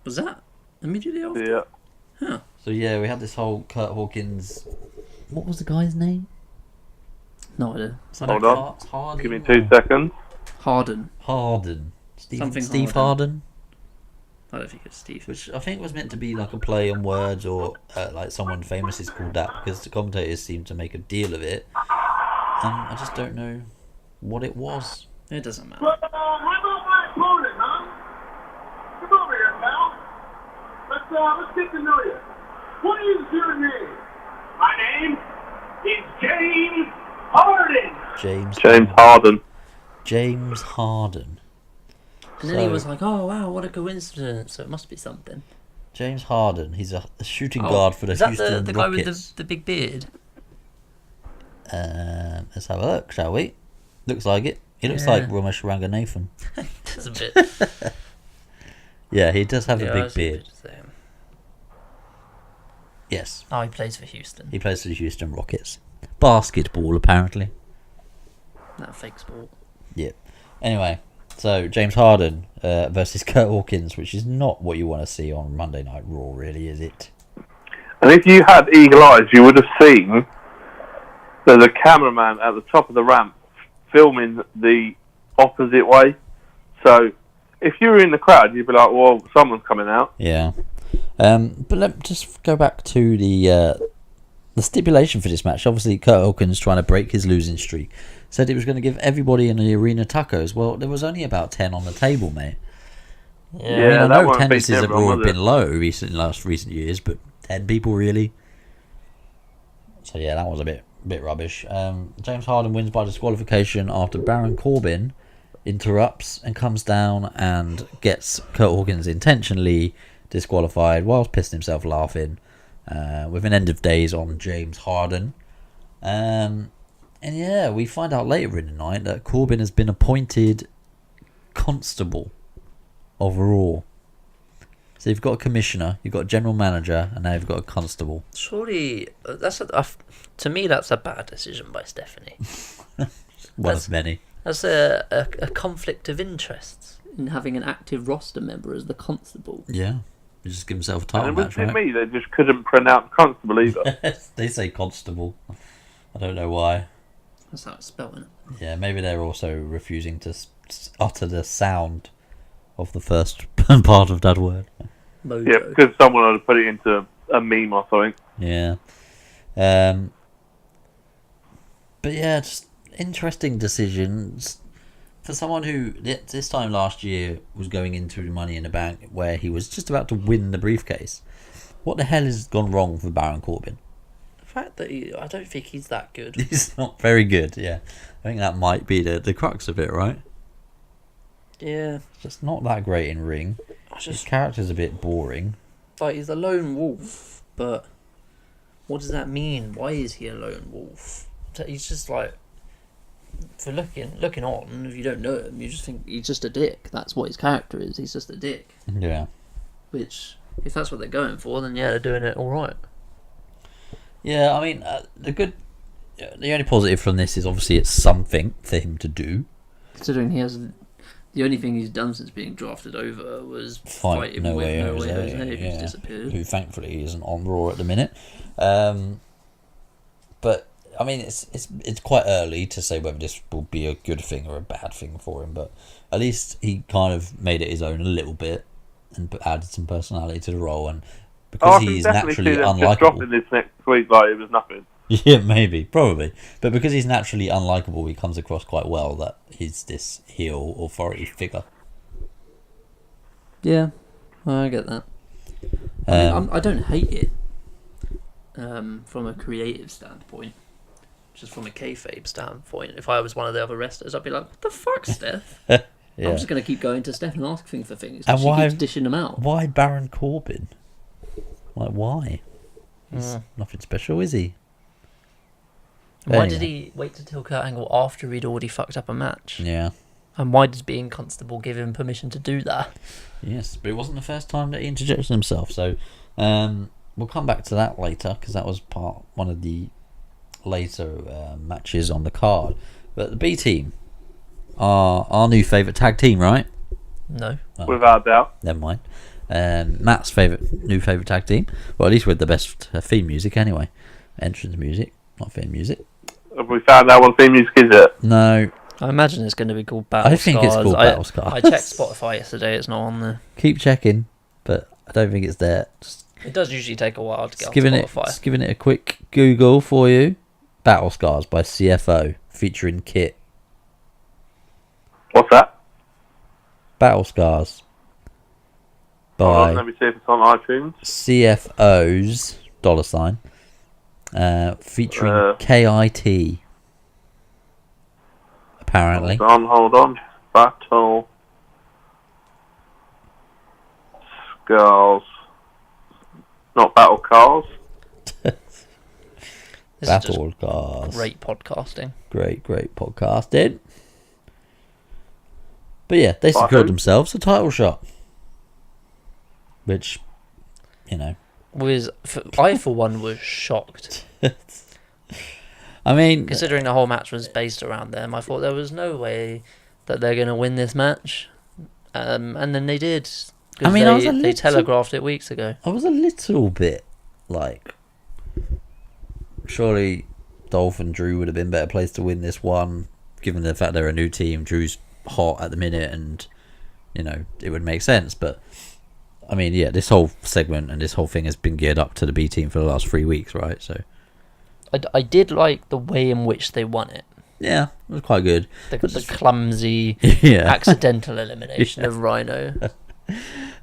Was that immediately after? Yeah. Huh. So we had this whole Kurt Hawkins. What was the guy's name? No idea. Hold on. Harden. Give me 2 seconds. Harden. Steve Harden. I don't think it's Steve. Which I think was meant to be like a play on words, or like someone famous is called that, because the commentators seem to make a deal of it. I just don't know what it was. It doesn't matter. How about my opponent, huh? Come over here, pal. Let's get to know you. What is your name? My name is James Harden. James Harden. James Harden. And then he was like, "Oh wow, what a coincidence! So it must be something." James Harden. He's a shooting guard for the is that Houston the guy Rockets. with the big beard? Let's have a look, shall we? Looks like it. He looks like Ramesh Ranganathan. That's a bit. Yeah, he does have a I big see a beard. picture of him. Yes. Oh, he plays for Houston. He plays for the Houston Rockets. Basketball, apparently. That fake sport. Yep. Anyway, so James Harden versus Kurt Hawkins, which is not what you want to see on Monday Night Raw, really, is it? And if you had eagle eyes, you would have seen there's a cameraman at the top of the ramp filming the opposite way. So if you were in the crowd, you'd be like, well, someone's coming out. Yeah. But let me just go back to the stipulation for this match. Obviously, Kurt Hawkins, trying to break his losing streak, said he was going to give everybody in the arena tacos. Well, there was only about 10 on the table, mate. Yeah, I that know won't beat tendencies at everyone, Raw have was it? been low recent years, but 10 people really. So yeah, that was a bit rubbish. James Harden wins by disqualification after Baron Corbin interrupts and comes down and gets Kurt Hawkins intentionally disqualified whilst pissing himself laughing, with an end of days on James Harden. And yeah, we find out later in the night that Corbin has been appointed constable of Raw. So you've got a commissioner, you've got a general manager, and now you've got a constable. Surely, to me, that's a bad decision by Stephanie. One of many. That's a conflict of interests in having an active roster member as the constable. Yeah. He just give himself a And title it match, wasn't right? me, they just couldn't pronounce constable either. They say constable. I don't know why. That's how it's spelled, isn't it? Yeah, maybe they're also refusing to utter the sound of the first part of that word. Mojo. Yeah, because someone would have put it into a meme or something. Yeah. But yeah, just interesting decisions. For someone who, this time last year, was going into Money in the Bank where he was just about to win the briefcase. What the hell has gone wrong for Baron Corbin? The fact that I don't think he's that good. He's not very good, yeah. I think that might be the crux of it, right? Yeah. Just not that great in ring. His character's a bit boring. Like, he's a lone wolf, but what does that mean? Why is he a lone wolf? He's just like, for looking on, if you don't know him, you just think he's just a dick. That's what his character is. He's just a dick. Yeah. Which, if that's what they're going for, then yeah, they're doing it all right. Yeah, I mean, the only positive from this is obviously it's something for him to do. Considering he has, the only thing he's done since being drafted over was Fight fighting No with Way No Way Jose, Jose, who's yeah. disappeared. Who thankfully isn't on Raw at the minute. But I mean, it's quite early to say whether this will be a good thing or a bad thing for him, but at least he kind of made it his own a little bit and added some personality to the role. And because he's naturally just unlikable, dropping this next week like it was nothing. yeah, maybe, probably, but because he's naturally unlikable, he comes across quite well that he's this heel authority figure. Yeah, I get that. I don't hate it from a creative standpoint. Just from a kayfabe standpoint, if I was one of the other wrestlers, I'd be like, "What the fuck, Steph?" Yeah. I'm just going to keep going to Steph and asking for things. And she why keeps dishing them out? Why Baron Corbin? Like, why? He's nothing special, is he? Why did he wait till Kurt Angle after he'd already fucked up a match? Yeah. And why does being Constable give him permission to do that? Yes, but it wasn't the first time that he interjected himself, so we'll come back to that later, because that was one of the later matches on the card. But the B team are our new favourite tag team, right? No. Oh, Without doubt. never mind. Matt's new favourite tag team. Well, at least with the best theme music anyway. Entrance music, not theme music. Have we found out what theme music is it? No. I imagine it's going to be called Battle I think Scars. it's called Battle Scars. I checked Spotify yesterday, it's not on there. Keep checking, but I don't think it's there. It does usually take a while to get on Spotify. Just giving it a quick Google for you. Battle Scars by CFO, featuring Kit. What's that? Battle Scars Hold on, by let me see if it's on iTunes. CFO's $, featuring KIT. Apparently. Hold on. Battle Scars. Not Battle Cars. This Battle is Scars. just great podcasting. Great podcasting. But yeah, they By secured who? themselves a title shot. Which, you know. I, for one, was shocked. I mean, Considering the whole match was based around them, I thought there was no way that they're going to win this match. And then they did. I mean, I was they telegraphed it weeks ago. I was a little bit like, surely Dolph and Drew would have been better placed to win this one, given the fact they're a new team. Drew's hot at the minute, and you know it would make sense. But I mean, yeah, this whole segment and this whole thing has been geared up to the B team for the last 3 weeks, right? So I did like the way in which they won it. yeah, it was quite good. The clumsy, Yeah. accidental elimination of Rhino.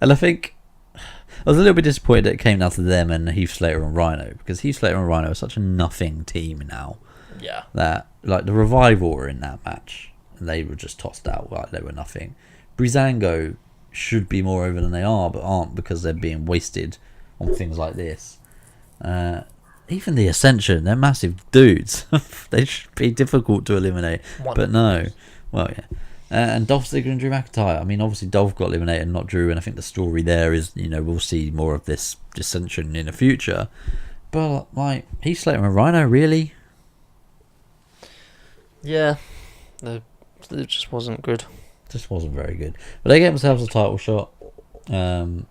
And I think I was a little bit disappointed that it came down to them and Heath Slater and Rhino, because Heath Slater and Rhino are such a nothing team now Yeah. that, like, the Revival were in that match and they were just tossed out like they were nothing. Breezango should be more over than they are, but aren't, because they're being wasted on things like this. Even the Ascension, they're massive dudes. They should be difficult to eliminate, but no. Well, yeah. And Dolph Ziggler and Drew McIntyre. I mean, obviously Dolph got eliminated, not Drew, and I think the story there is, you know, we'll see more of this dissension in the future. But like, Heath Slater and Rhino, really? Yeah. It just wasn't good. Just wasn't very good. But they gave themselves a title shot, and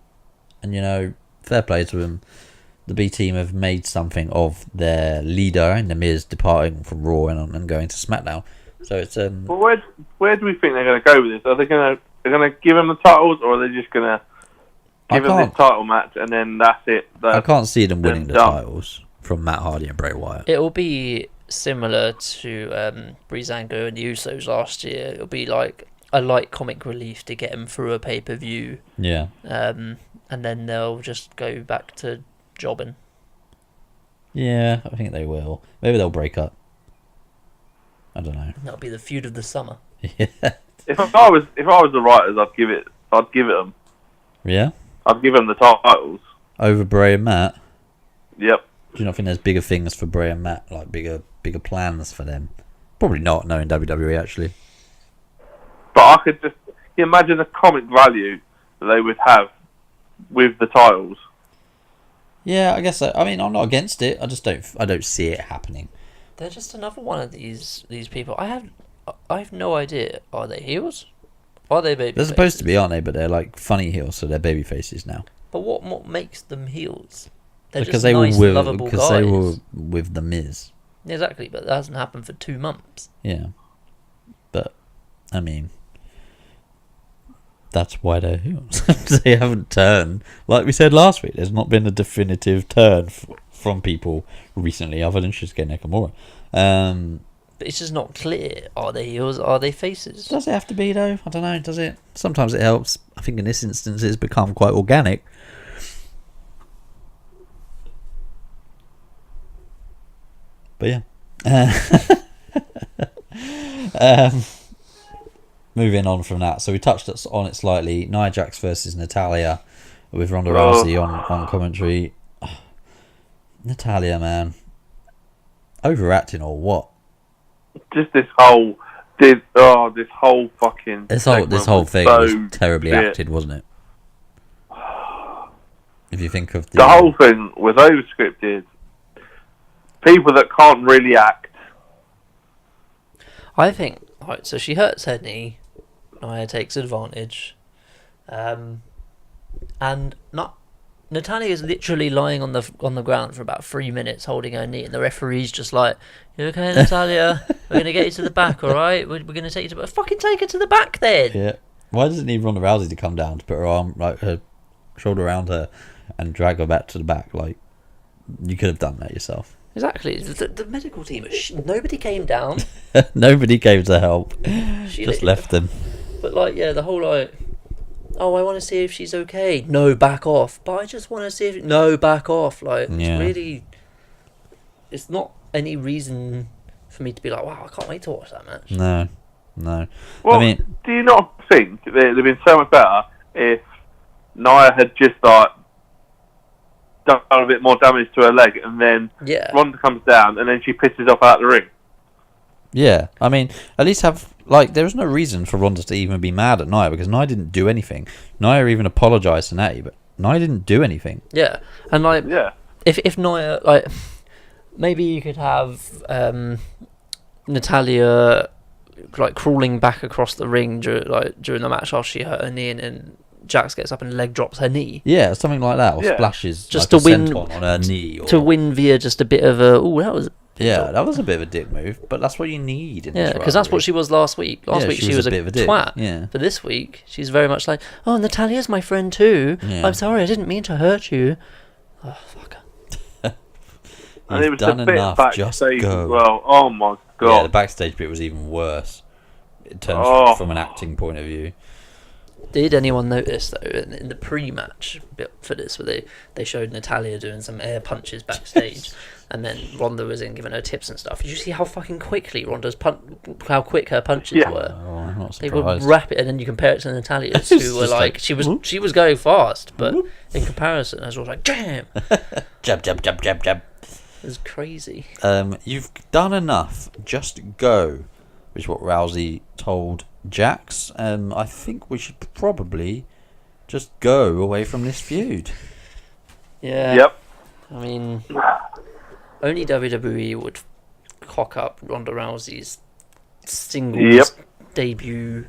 you know, fair play to them. The B team have made something of their leader in The Miz departing from Raw and going to SmackDown. So it's Well, where do we think they're going to go with this? Are they going to give them the titles, or are they just going to give them this title match and then that's it? I can't see them winning the done. titles from Matt Hardy and Bray Wyatt. It'll be similar to Breezango and the Usos last year. It'll be like a light comic relief to get them through a pay-per-view. Yeah. And then they'll just go back to jobbing. Yeah, I think they will. Maybe they'll break up. I don't know. That'll be the feud of the summer. Yeah. If I was the writers, I'd give it them. Yeah? I'd give them the titles. Over Bray and Matt? Yep. Do you not think there's bigger things for Bray and Matt? Like bigger plans for them? Probably not, knowing WWE actually. But I could just imagine the comic value that they would have with the titles. Yeah, I guess so. I mean, I'm not against it. I don't see it happening. They're just another one of these people. I have no idea. Are they heels? Are they baby? They're supposed to be, aren't they? But they're like funny heels, so they're baby faces now. But what makes them heels? They're Because just nice, lovable because guys. they were with the Miz. Exactly, but that hasn't happened for 2 months. Yeah. But, I mean, that's why they're heels. They haven't turned. Like we said last week, there's not been a definitive turn from people recently, other than Shinsuke Nakamura. But it's just not clear. Are they heels? Are they faces? Does it have to be, though? I don't know, does it? Sometimes it helps. I think in this instance it's become quite organic. But yeah. Moving on from that. So we touched on it slightly. Nia Jax versus Natalya with Ronda Rousey on commentary. Natalya, man. Overacting or what? Just this whole fucking This whole thing was terribly acted, wasn't it? If you think of the whole thing was overscripted. People that can't really act. I think, right, so she hurts her knee. Nia takes advantage. And Natalya is literally lying on the ground for about 3 minutes holding her knee, and the referee's just like, "You okay, Natalya? We're going to get you to the back, alright? We're going to take you to the back." Fucking take her to the back then! Yeah. Why does it need Ronda Rousey to come down to put her arm, like her shoulder around her and drag her back to the back? Like, you could have done that yourself. Exactly. The medical team, nobody came down. Nobody came to help. Just left them. But like, yeah, the whole like, oh, I want to see if she's okay. No, back off. But I just want to see if... No, back off. Like, It's really... It's not any reason for me to be like, wow, I can't wait to watch that match. No. Well, I mean, do you not think that it would have been so much better if Nia had just like done a bit more damage to her leg, and then Ronda comes down, and then she pisses off out the ring? Yeah, I mean, at least have... Like, there was no reason for Ronda to even be mad at Nia, because Nia didn't do anything. Nia even apologised to Natty, but Nia didn't do anything. Yeah, and like, if Nia, like, maybe you could have Natalya like crawling back across the ring during the match after she hurt her knee, and then Jax gets up and leg drops her knee. Yeah, something like that, or splashes just like to win on her knee, to win via just a bit of a that was. Yeah, that was a bit of a dick move, but that's what you need. Because that's what she was last week. Last week she was a bit of a twat. Yeah. But this week she's very much like, oh, Natalya's my friend too. Yeah. I'm sorry, I didn't mean to hurt you. Oh, fuck. And it was done a bit enough. Just go. Well, oh my god. Yeah, the backstage bit was even worse in terms from an acting point of view. Did anyone notice though in the pre-match bit for this, where they showed Natalya doing some air punches backstage, and then Ronda was in giving her tips and stuff? Did you see how fucking quickly how quick her punches were? Oh, I'm not surprised. They were rapid, and then you compare it to Natalya's, who were like she was going fast, but in comparison, I was like jam, jab. It was crazy. You've done enough. Just go, which is what Rousey told Jax. I think we should probably just go away from this feud. Yeah. Yep. I mean, only WWE would cock up Ronda Rousey's singles debut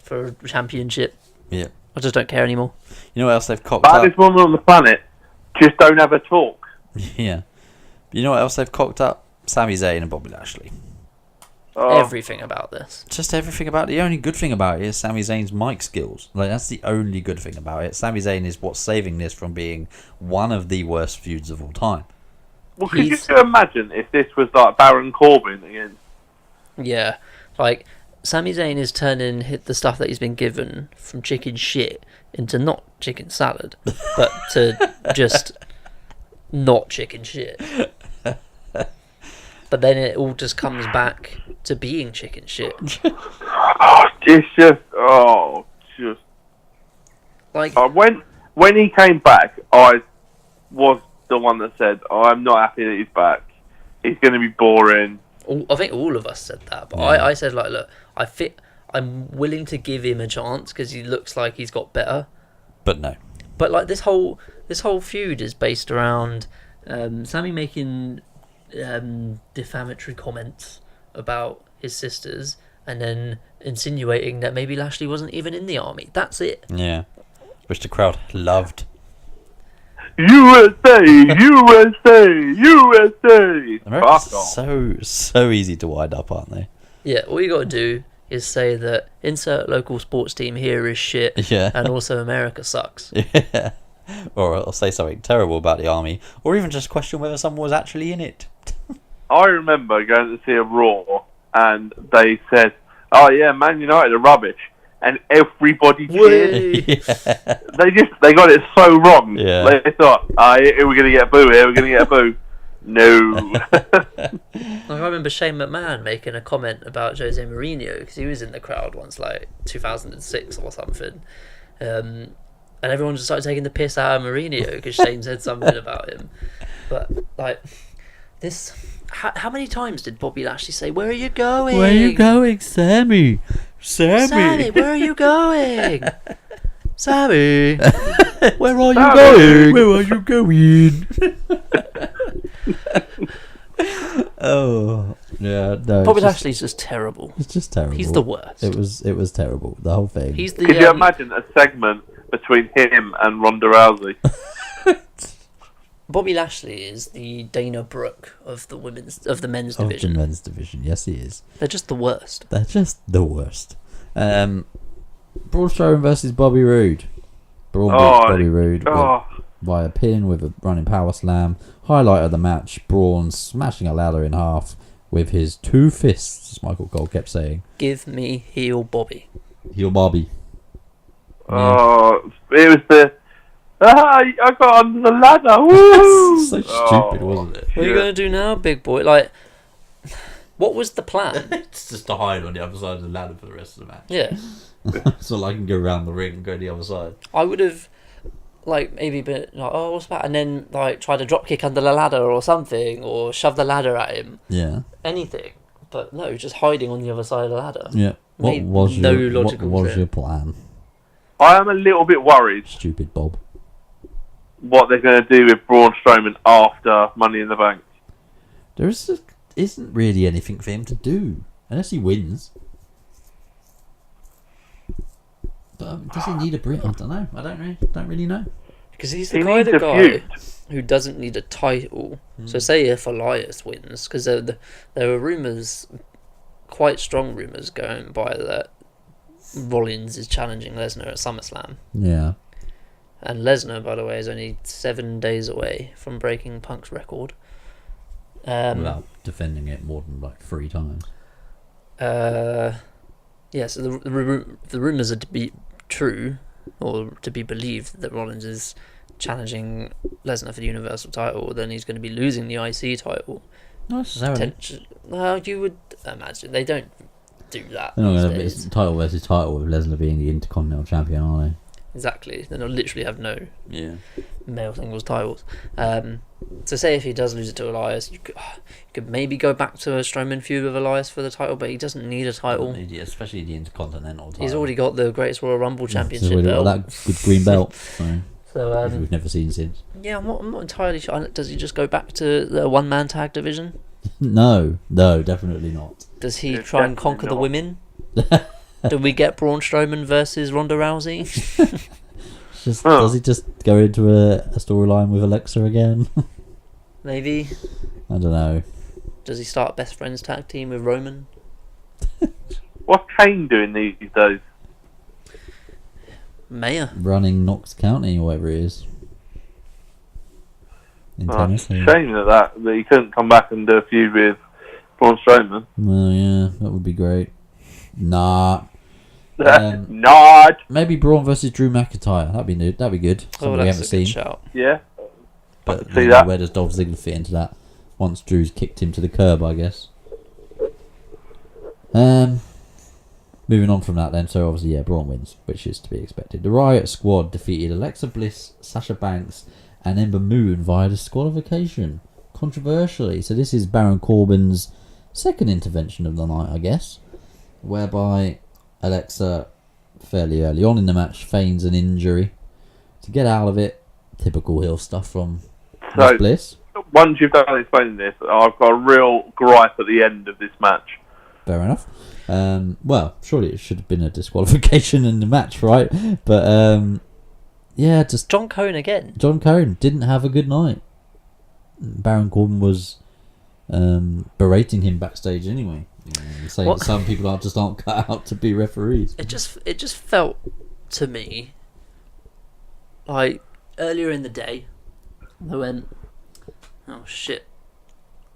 for a championship. Yeah. I just don't care anymore. You know what else they've cocked up? Baddest woman on the planet. Just don't have a talk. Yeah. You know what else they've cocked up? Sami Zayn and Bobby Lashley. Everything about this. Just everything about it. The only good thing about it is Sami Zayn's mic skills. Like, that's the only good thing about it. Sami Zayn is what's saving this from being one of the worst feuds of all time. Well, could you imagine if this was like Baron Corbin again? Yeah. Like, Sami Zayn is turning the stuff that he's been given from chicken shit into not chicken salad, but to just not chicken shit. But then it all just comes back to being chicken shit. It's just like when he came back, I was the one that said, "I'm not happy that he's back. He's going to be boring." I think all of us said that, but I said like, look, I'm willing to give him a chance because he looks like he's got better. But no. But like this whole feud is based around Sami making defamatory comments about his sisters, and then insinuating that maybe Lashley wasn't even in the army. That's it. Yeah, which the crowd loved. USA, USA, USA. America's Fuck off. so easy to wind up, aren't they? Yeah, all you got to do is say that insert local sports team here is shit, Yeah. and also America sucks. Yeah. Or I'll say something terrible about the army, or even just question whether someone was actually in it. I remember going to see a Raw, and they said, "Oh yeah, Man United are rubbish," and everybody cheered. Yeah. They got it so wrong. Yeah. They thought, we're gonna get a boo here. We're gonna get a boo." No. Like, I remember Shane McMahon making a comment about Jose Mourinho because he was in the crowd once, like 2006 or something, and everyone just started taking the piss out of Mourinho because Shane said something about him. But like this, how many times did Bobby Lashley say, "Where are you going? Where are you going, Sammy? Sammy, where are you going? Sammy, where are you Sammy. going? Where are you going?" Oh, yeah, no. Bobby it's just- Lashley's just terrible. It's just terrible. He's the worst. It was terrible. The whole thing. He's the. Could you imagine a segment between him and Ronda Rousey? Bobby Lashley is the Dana Brooke of the men's of the division. men's division. Yes, he is. They're just the worst. They're just the worst. Braun Strowman versus Bobby Roode. Braun beats Bobby Roode by a pin with a running power slam. Highlight of the match: Braun smashing a ladder in half with his two fists, as Michael Cole kept saying. Give me heel Bobby. Heel Bobby. Oh, it was the. I got under the ladder. Woo! So stupid, wasn't it? What are you going to do now, big boy? Like, what was the plan? It's just to hide on the other side of the ladder for the rest of the match. Yeah. So I can go around the ring and go to the other side. I would have, like, maybe been like, oh, what's that? And then, like, try to drop kick under the ladder or something, or shove the ladder at him. Yeah. Anything. But no, just hiding on the other side of the ladder. Yeah. What Made was no your logical what was sense. your plan? I am a little bit worried Stupid Bob. what they're going to do with Braun Strowman after Money in the Bank. There isn't really anything for him to do unless he wins. But does he need a Brit? I don't know. I don't really know. Because he's He the kind needs of a guy feud. who doesn't need a title. So say if Elias wins, because there were rumours, quite strong rumours going by that Rollins is challenging Lesnar at SummerSlam. Yeah. And Lesnar, by the way, is only 7 days away from breaking Punk's record. Without defending it more than like 3 times. Yeah, so the rumours are to be true, or to be believed, that Rollins is challenging Lesnar for the Universal title, then he's going to be losing the IC title. Not necessarily. Well, you would imagine. They don't do that. They're not these going to days. be title versus title with Lesnar being the Intercontinental Champion, are they? Exactly. They don't literally have no Yeah. male singles titles. So say if he does lose it to Elias, you could maybe go back to a Strowman feud with Elias for the title, but he doesn't need a title. Especially the Intercontinental title. He's already got the Greatest Royal Rumble He's Championship already got belt. that good green belt. So, So which we've never seen since. yeah, I'm not entirely sure. Does he just go back to the one-man tag division? No, definitely not. Does he Yeah, try and definitely conquer the not. women? Do we get Braun Strowman versus Ronda Rousey? Does he just go into a storyline with Alexa again? Maybe. I don't know. Does he start a best friends tag team with Roman? What's Kane doing these days? Mayor. Running Knox County or whatever it is. In Oh, tennis. it's a shame that he couldn't come back and do a feud with Braun Strowman. Well, yeah, that would be great. Nah. Not. Maybe Braun versus Drew McIntyre. That'd be new. That'd be good. Oh, Something we that's haven't a seen. good shout. Yeah. But see you know, that. where does Dolph Ziggler fit into that? Once Drew's kicked him to the curb, I guess. Moving on from that then, so obviously, yeah, Braun wins, which is to be expected. The Riot Squad defeated Alexa Bliss, Sasha Banks, and Ember Moon via disqualification. Controversially. So this is Baron Corbin's second intervention of the night, I guess, whereby Alexa, fairly early on in the match, feigns an injury to get out of it. Typical heel stuff from Miss So, Bliss. once you've done explaining this, I've got a real gripe at the end of this match. Fair enough. Well, surely it should have been a disqualification in the match, right? But Yeah, just John Cone again. John Cohn didn't have a good night. Baron Corbin was berating him backstage anyway, saying that some people aren't cut out to be referees. It just felt to me like earlier in the day they went, oh shit,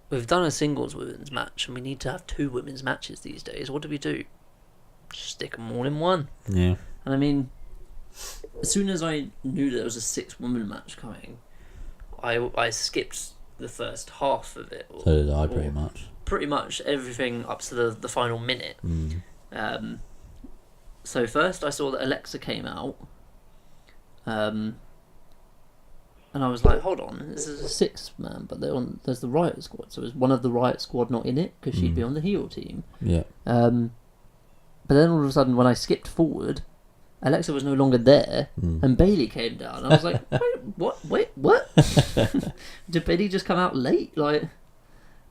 we've done a singles women's match and we need to have 2 women's matches these days. What do we do? Just stick them all in one. Yeah. And I mean, as soon as I knew there was a 6-woman match coming, I skipped the first half of it. So did I, pretty much. Pretty much everything up to the final minute. so first I saw that Alexa came out, and I was like, hold on, this is a 6-man, but there's the Riot Squad, so is one of the Riot Squad not in it? Because she'd be on the heel team. Yeah. But then all of a sudden, when I skipped forward, Alexa was no longer there, and Bailey came down. I was like, wait, what? Did Bailey just come out late? Like,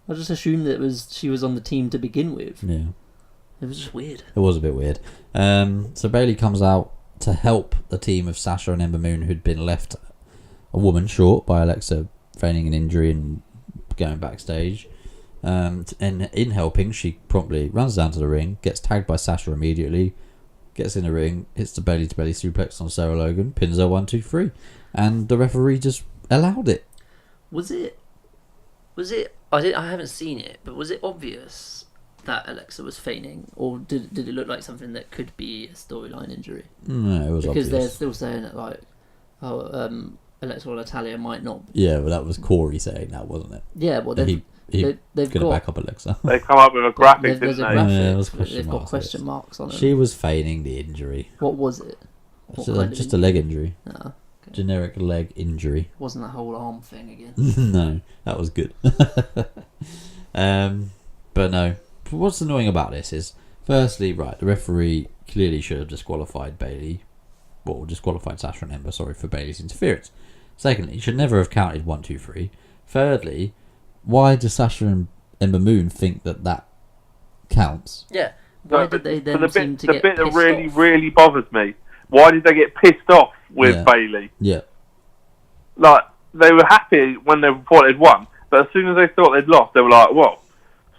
I just assumed that she was on the team to begin with. Yeah. It was just weird. It was a bit weird. So Bailey comes out to help the team of Sasha and Ember Moon, who'd been left a woman short by Alexa feigning an injury and going backstage. And in helping, she promptly runs down to the ring, gets tagged by Sasha immediately, gets in the ring, hits the belly-to-belly suplex on Sarah Logan, pins her 1, 2, 3, and the referee just allowed it. Was it? I haven't seen it, but was it obvious that Alexa was feigning, or did it look like something that could be a storyline injury? No, it was because obvious. they're still saying it like, Alexa or Natalia might not. Yeah, but that was Corey saying that, wasn't it? Yeah, well, they've got to back up Alexa. They come up with a graphic, there's didn't a they? graphic. Yeah, it was question They've got marks, question marks on it. She was feigning the injury. What was it? Just a leg injury. Okay. Generic leg injury. Wasn't that whole arm thing again? No, that was good. But no, what's annoying about this is, firstly, right, the referee clearly should have disqualified Bailey, well, disqualified Sasha and Ember, sorry, for Bailey's interference. Secondly, he should never have counted 1, 2, 3. Thirdly, why does Sasha and Ember Moon think that counts? Yeah. Why did they then seem to get the bit that pissed really, off? really bothers me. Why did they get pissed off with Bailey? Yeah. Like, they were happy when they thought they'd won, but as soon as they thought they'd lost, they were like, well,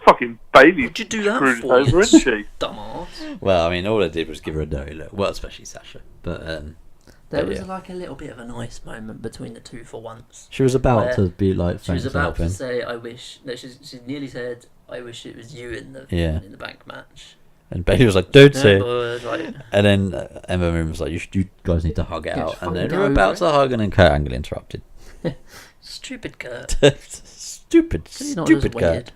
fucking Bailey What'd you do that screwed us for, over, you isn't she? dumbass? Well, I mean, all I did was give her a dirty look. Well, especially Sasha. But There was like a little bit of a nice moment between the two for once. she was about Where to be like, She was thanks for about to helping. say, "I wish." No, she nearly said, "I wish it was you in the Yeah. in the bank match." And Bailey was like, don't say it. But, like, And then Ember Moon was like, you guys need to hug it Yeah, out. just And fucking then go they were over about it. to hug, and then Kurt Angle interrupted. stupid Kurt. Stupid He's not just Kurt.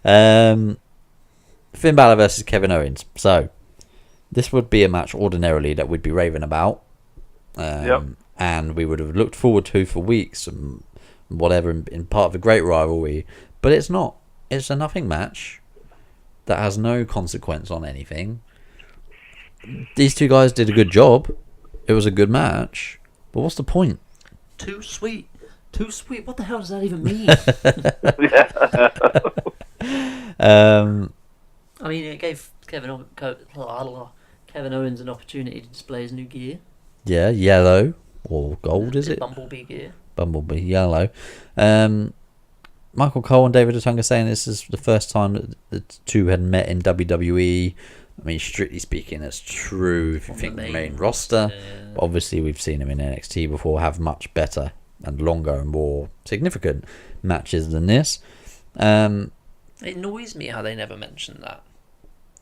weird. Finn Balor versus Kevin Owens. So, this would be a match ordinarily that we'd be raving about. And we would have looked forward to for weeks and whatever in part of a great rivalry. But it's not. It's a nothing match that has no consequence on anything. These two guys did a good job. It was a good match. But what's the point? Too sweet. Too sweet. What the hell does that even mean? I mean, it gave Kevin Owens an opportunity to display his new gear. Yeah, yellow or gold, is it? Bumblebee gear. Bumblebee yellow. Michael Cole and David Otunga saying this is the first time that the two had met in WWE. I mean, strictly speaking, that's true if you think the main roster. Yeah. But obviously, we've seen him in NXT before have much better and longer and more significant matches than this. It annoys me how they never mentioned that.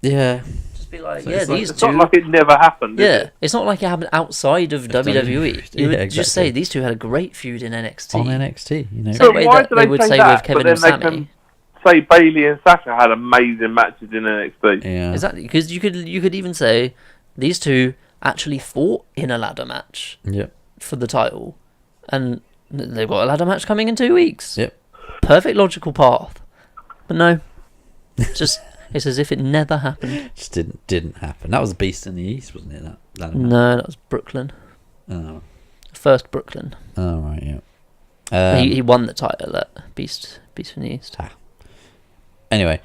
Yeah. Just be like, So yeah, it's like- these It's two. not like it never happened, is Yeah, it? it's not like it happened outside of WWE. You would Yeah, just say exactly. these two had a great feud in NXT. On NXT, you know. Same But way why that do they they would say say that, with Kevin but and then they Sammy. can say Bailey and Sasha had amazing matches in NXT? Yeah. Exactly, because you could even say these two actually fought in a ladder match Yep. for the title, and they've got a ladder match coming in 2 weeks. Yep. Perfect logical path, but no, it's as if it never happened. Just didn't happen. That was Beast in the East, wasn't it? That No, that was Brooklyn, Oh. first Brooklyn. Oh, right, yeah. He won the title at Beast from the East. Anyway,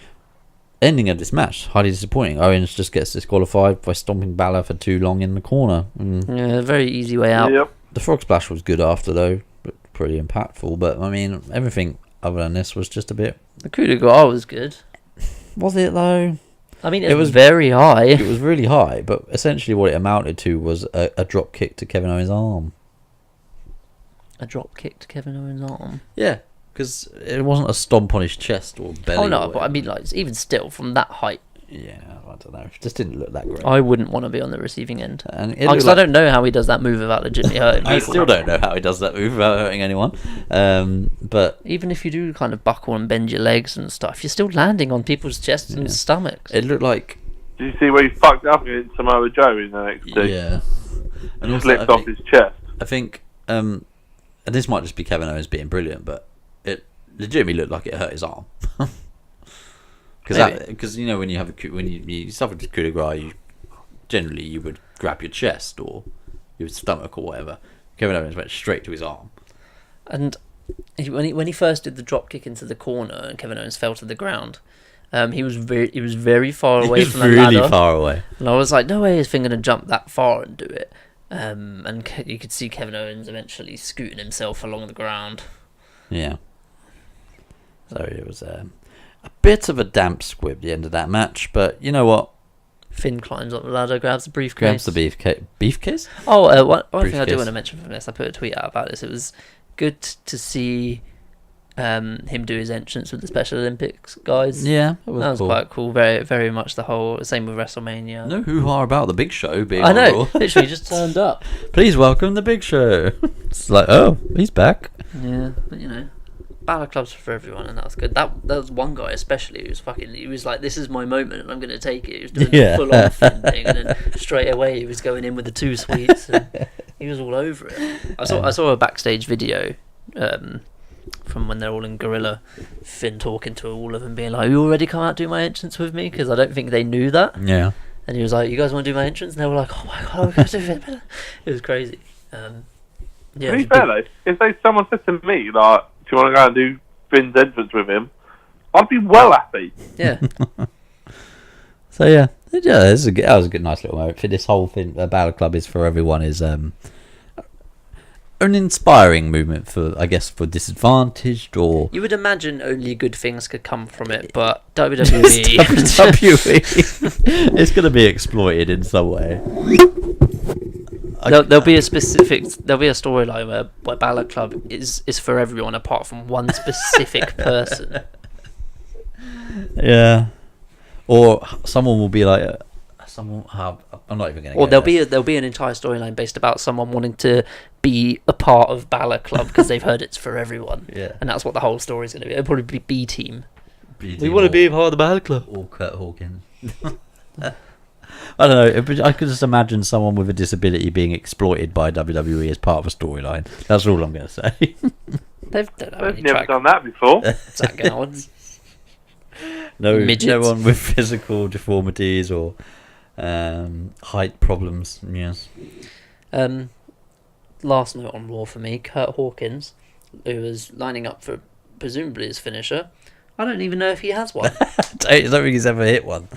ending of this match, highly disappointing. Owens just gets disqualified by stomping Balor for too long in the corner. Yeah, very easy way out. Yep. The frog splash was good after though, but pretty impactful. But I mean, everything other than this was just a bit. The coup de grace was good. Was it though? I mean, it was very high. It was really high, but essentially what it amounted to was a drop kick to Kevin Owens' arm. A drop kick to Kevin Owens' arm. Yeah, because it wasn't a stomp on his chest or belly. Oh no, but I mean, like, even still, from that height. Yeah, I don't know. It just didn't look that great. I wouldn't want to be on the receiving end. Because I don't know how he does that move without legitimately hurting people. I still don't know how he does that move without hurting anyone. But even if you do kind of buckle and bend your legs and stuff, you're still landing on people's chests and stomachs. It looked like... Did you see where he fucked up against Samoa Joe in the NXT? Yeah. And also, slipped off his chest. I think... and this might just be Kevin Owens being brilliant, but it legitimately looked like it hurt his arm. Because you know, when you suffer a coup de grace, generally you would grab your chest or your stomach or whatever. Kevin Owens went straight to his arm. And when he first did the drop kick into the corner and Kevin Owens fell to the ground, he was very far away from the ladder. Really far away. And I was like, no way is Finn going to jump that far and do it. And you could see Kevin Owens eventually scooting himself along the ground. Yeah. So it was a bit of a damp squib at the end of that match, but you know what? Finn climbs up the ladder, grabs the briefcase. Grabs the beefcase? Oh, one thing I do want to mention from this, I put a tweet out about this. It was good to see him do his entrance with the Special Olympics guys. Yeah, that was cool. Quite cool. Very, very much the whole same with WrestleMania. No hoo-ha about the Big Show being I know, literally just turned up. Please welcome the Big Show. It's like, oh, he's back. Yeah, but you know, Balor Club's for everyone, and that was good. That was one guy especially he was like, this is my moment and I'm going to take it. He was doing the full-on Finn thing, and then straight away he was going in with the 2 sweets, and he was all over it. I saw a backstage video from when they're all in Gorilla, Finn talking to all of them, being like, you already come out do my entrance with me? Because I don't think they knew that. Yeah. And he was like, you guys want to do my entrance? And they were like, oh my god, we're going to do it. It was crazy. Yeah, to be fair though, if someone said to me, like, do you want to go and do Finn's entrance with him, I'd be well happy. Yeah. So yeah, that was a good, nice little moment. For this whole thing, the Balor Club is for everyone is an inspiring movement for, I guess, for disadvantaged or... You would imagine only good things could come from it, but WWE... it's going to be exploited in some way. There'll be a storyline where Balor Club is for everyone apart from one specific person. Yeah. Or someone will be like... I'm not even going to. Or there'll be an entire storyline based about someone wanting to be a part of Balor Club because they've heard it's for everyone. Yeah, and that's what the whole story is going to be. It'll probably be B Team. We want to be a part of the Balor Club. Or Kurt Hawkins. I don't know. I could just imagine someone with a disability being exploited by WWE as part of a storyline. That's all I'm going to say. They've never done that before. No one with physical deformities or height problems. Yes. Last note on Raw for me, Kurt Hawkins, who was lining up for presumably his finisher. I don't even know if he has one. I don't think he's ever hit one.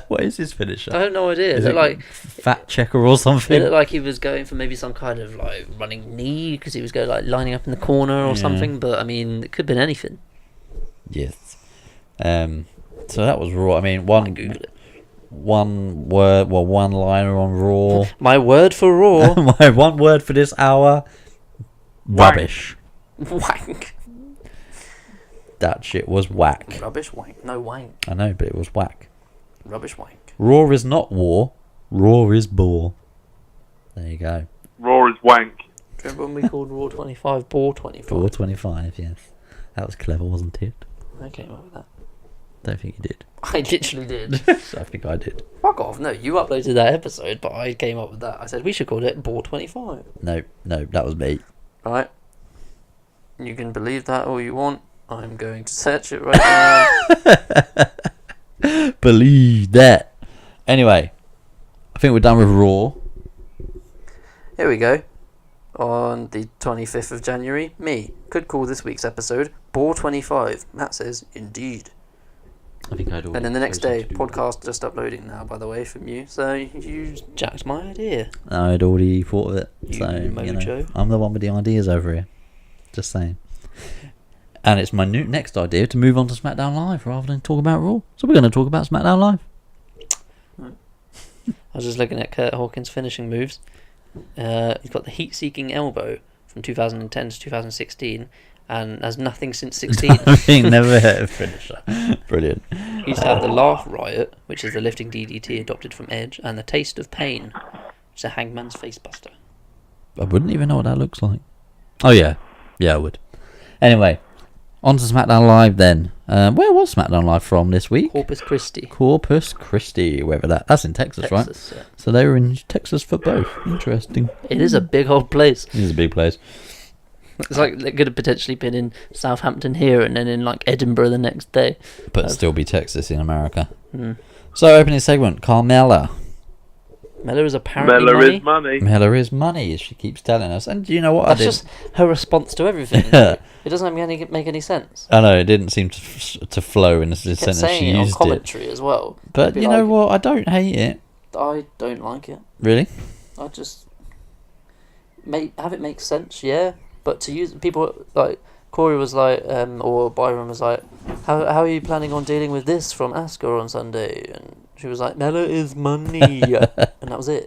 What is his finisher? I have no idea. Is it it like fat checker or something? It looked like he was going for maybe some kind of like running knee because he was going like lining up in the corner or something. But I mean, it could have been anything. Yes. So that was Raw. I mean, one liner on Raw. My word for Raw. My one word for this hour. Rubbish. Wank. That shit was whack. Rubbish wank. No wank. I know, but it was whack. Rubbish wank. Raw is not war. Raw is bore. There you go. Raw is wank. Do you remember when we called Raw 25 Bore 25? Bore 25, yes. That was clever, wasn't it? I came up with that. Don't think you did. I literally did. I think I did. Fuck off. No, you uploaded that episode, but I came up with that. I said we should call it Bore 25. No, that was me. Right. You can believe that all you want. I'm going to search it right now. Believe that. Anyway, I think we're done with Raw. Here we go. On the 25th of January, me could call this week's episode Bore 25. Matt says, indeed. I think I'd already. And then the next day, chosen to do that. podcast just uploading now, by the way, from you. So you jacked my idea. I'd already thought of it. You So, mojo. I'm the one with the ideas over here. Just saying. And it's my next idea to move on to SmackDown Live rather than talk about Raw. So we're going to talk about SmackDown Live. I was just looking at Kurt Hawkins' finishing moves. He's got the heat-seeking elbow from 2010 to 2016, and has nothing since 16. He never hit a finisher. Brilliant. He used to have the Laugh Riot, which is the lifting DDT adopted from Edge, and the Taste of Pain, which is a Hangman's Facebuster. I wouldn't even know what that looks like. Oh, yeah. Yeah, I would. Anyway, on to SmackDown Live then. Where was SmackDown Live from this week? Corpus Christi. Corpus Christi, wherever that's in Texas, right? Yeah. So they were in Texas for both. Interesting. It is a big old place. It is a big place. It's like they could have potentially been in Southampton here and then in like Edinburgh the next day. But still be Texas in America. Mm. So opening segment, Carmella. Mella is apparently Mella money. is money. Mella is money, as she keeps telling us. And you know what That's I did? just her response to everything. It doesn't make any sense. I know, it didn't seem to flow in the Kept sentence saying she it on used it. commentary as well. But Be you know like, what? I don't hate it. I don't like it. Really? I just have it make sense, yeah. But to use people like Corey was like, or Byron was like, how are you planning on dealing with this from Asuka on Sunday? And she was like, Mella is money, and that was it.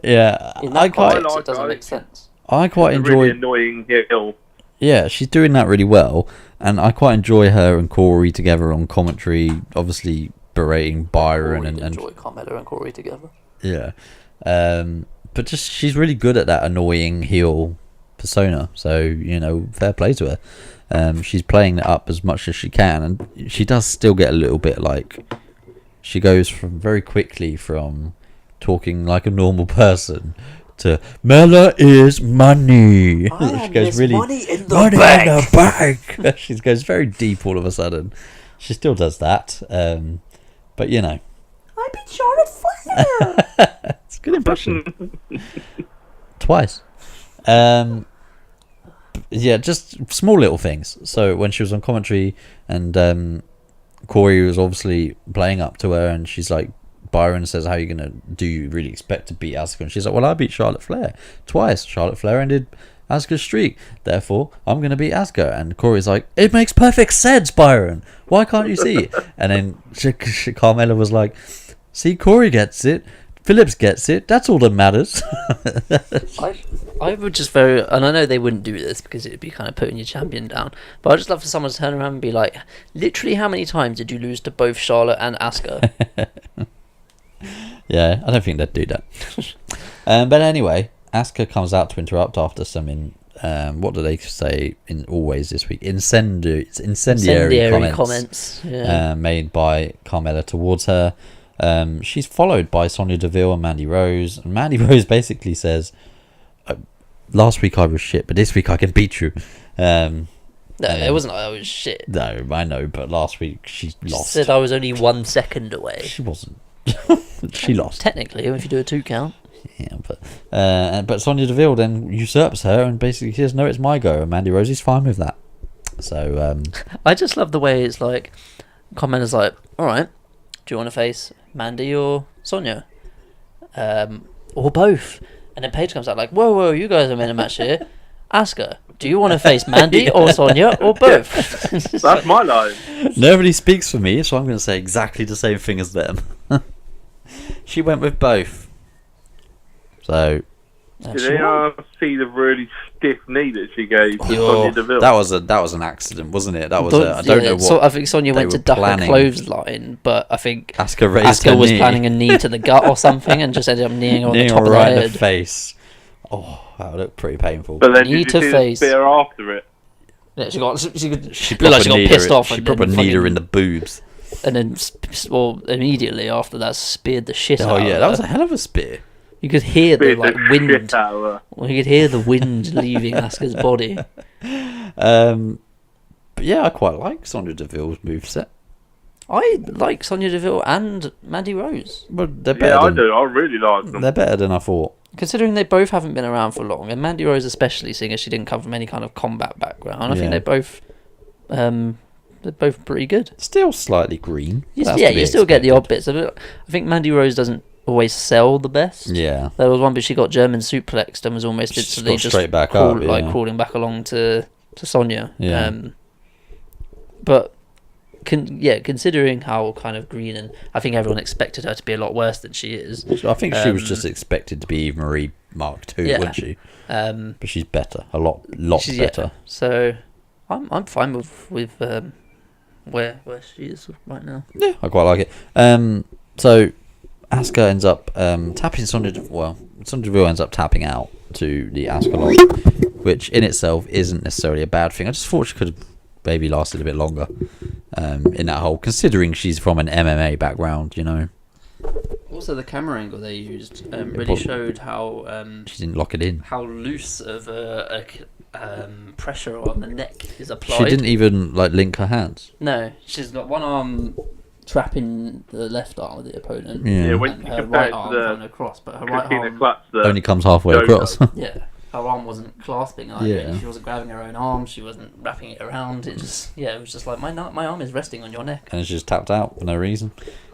Yeah, In I that quite, context, like it doesn't that. make sense. I quite A enjoy. really annoying heel. Yeah, she's doing that really well, and I quite enjoy her and Corey together on commentary. Obviously, berating Byron Corey and enjoy Carmella and Corey together. yeah, but just she's really good at that annoying heel persona. So you know, fair play to her. She's playing it up as much as she can, and she does still get a little bit like she goes from very quickly from talking like a normal person to Mella is money. She goes really money in the money bank. in the bank. She goes very deep all of a sudden. She still does that, but you know, I beat Charlotte Flair. it's a good impression. Twice. Yeah, just small little things. So when she was on commentary and Corey was obviously playing up to her, and she's like, Byron says, how are you going to, do you really expect to beat Asuka? And she's like, well, I beat Charlotte Flair twice. Charlotte Flair ended Asuka's streak. Therefore, I'm going to beat Asuka. And Corey's like, it makes perfect sense, Byron. Why can't you see it? And then Carmella was like, see, Corey gets it. Phillips gets it. That's all that matters. I would just and I know they wouldn't do this because it would be kind of putting your champion down, but I'd just love for someone to turn around and be like, literally how many times did you lose to both Charlotte and Asuka? Yeah, I don't think they'd do that. But anyway, Asuka comes out to interrupt after some what do they say in always this week? Incendiary comments Yeah. made by Carmella towards her. She's followed by Sonya Deville and Mandy Rose. And Mandy Rose basically says, last week I was shit, but this week I can beat you. No, it wasn't like I was shit. No, I know, but last week she lost. Said I was only 1 second away. She wasn't. She lost. Technically, if you do a 2 count. Yeah, but Sonya Deville then usurps her and basically says, no, it's my go. And Mandy Rose is fine with that. So, I just love the way it's like, Carmella's like, alright, do you want to face Mandy or Sonya? Or both? And then Paige comes out like, whoa, you guys are in a match here. Ask her, do you want to face Mandy or Sonya or both? That's my line. nobody speaks for me, so I'm going to say exactly the same thing as them. She went with both. So Did anyone see the really stiff knee that she gave to Sonya Deville? that was an accident, wasn't it? That was I don't know what. So I think Sonya they went to were duck planning. a clothesline, but I think Asuka raised her Asuka was knee. planning a knee to the gut or something and just ended up kneeing her on the Kneeing top her of the right in head. the face. Oh, that looked pretty painful. But then Knee did to you see face. the spear after it? Yeah, she got She pissed off. She and proper then kneed her fucking- in the boobs. And then, immediately after that, speared the shit out Oh of yeah, her. that was a hell of a spear. You could hear the Beat like the wind. shit out of her. Well, you could hear the wind leaving Asuka's body. But yeah, I quite like Sonya Deville's moveset. I like Sonya Deville and Mandy Rose. But they're better Yeah, I than, do. I really like them. they're better than I thought. Considering they both haven't been around for long, and Mandy Rose especially, seeing as she didn't come from any kind of combat background, I think Yeah. they both They're both pretty good. Still slightly green. You still get the odd bits of it. I think Mandy Rose doesn't always sell the best. Yeah. There was one, but she got German suplexed and was almost instantly just straight back up, crawling back along to Sonya. Yeah. But considering how kind of green, and I think everyone expected her to be a lot worse than she is. I think she was just expected to be Eve Marie Mark II, wasn't she? But she's better, a lot better. Yeah. So I'm fine with where she is right now. Yeah, I quite like it. So Asuka ends up tapping Sonya Deville ends up tapping out to the Asuka lock, which in itself isn't necessarily a bad thing. I just thought she could have maybe lasted a bit longer in that hole, considering she's from an MMA background, you know. Also, the camera angle they used really showed how she didn't lock it in. How loose of a pressure on the neck is applied. She didn't even link her hands. No, she's got one arm trapping the left arm of the opponent. Yeah, when and her right arm coming across, but her right arm only comes halfway across. Yeah, her arm wasn't clasping either. She wasn't grabbing her own arm. She wasn't wrapping it around. It was just like my arm is resting on your neck. And she just tapped out for no reason.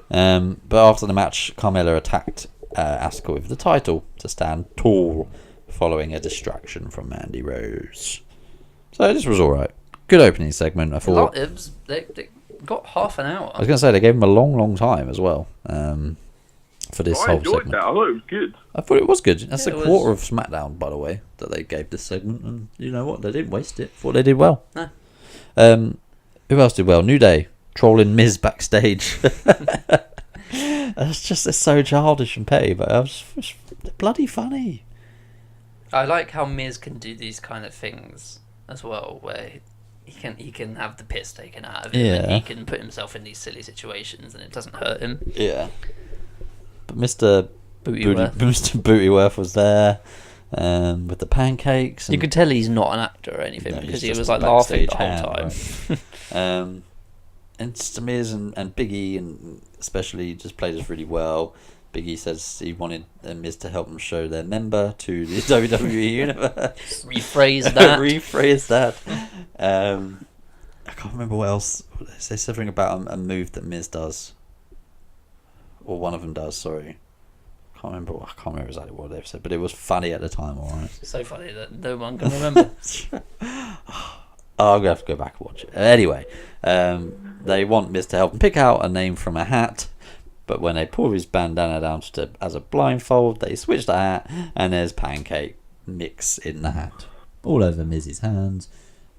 But after the match, Carmella attacked Asuka with the title to stand tall, following a distraction from Mandy Rose. So this was all right. Good opening segment, I thought. They got half an hour. I was going to say they gave him a long time as well for this whole segment. That. I thought it was good. I thought it was good. That's a quarter of SmackDown, by the way, that they gave this segment, and you know what? They didn't waste it. Thought they did well. No. Who else did well? New Day trolling Miz backstage. It's so childish and petty, but it was bloody funny. I like how Miz can do these kind of things as well, where he can have the piss taken out of him, and he can put himself in these silly situations, and it doesn't hurt him. Yeah. But Mr. Bootyworth was there with the pancakes. And you could tell he's not an actor or anything because he was laughing the whole time. Right? And Miz and Big E, and especially, just played us really well. Big E says he wanted Miz to help him show their member to the WWE Universe. Rephrase that. I can't remember what else. They say something about a move that Miz does, or one of them does. Sorry, I can't remember exactly what they've said, but it was funny at the time. All right. So funny that no one can remember. I'm gonna have to go back and watch it. Anyway, they want Miz to help them pick out a name from a hat. But when they pull his bandana down as a blindfold, they switch the hat, and there's pancake mix in the hat. All over Miz's hands.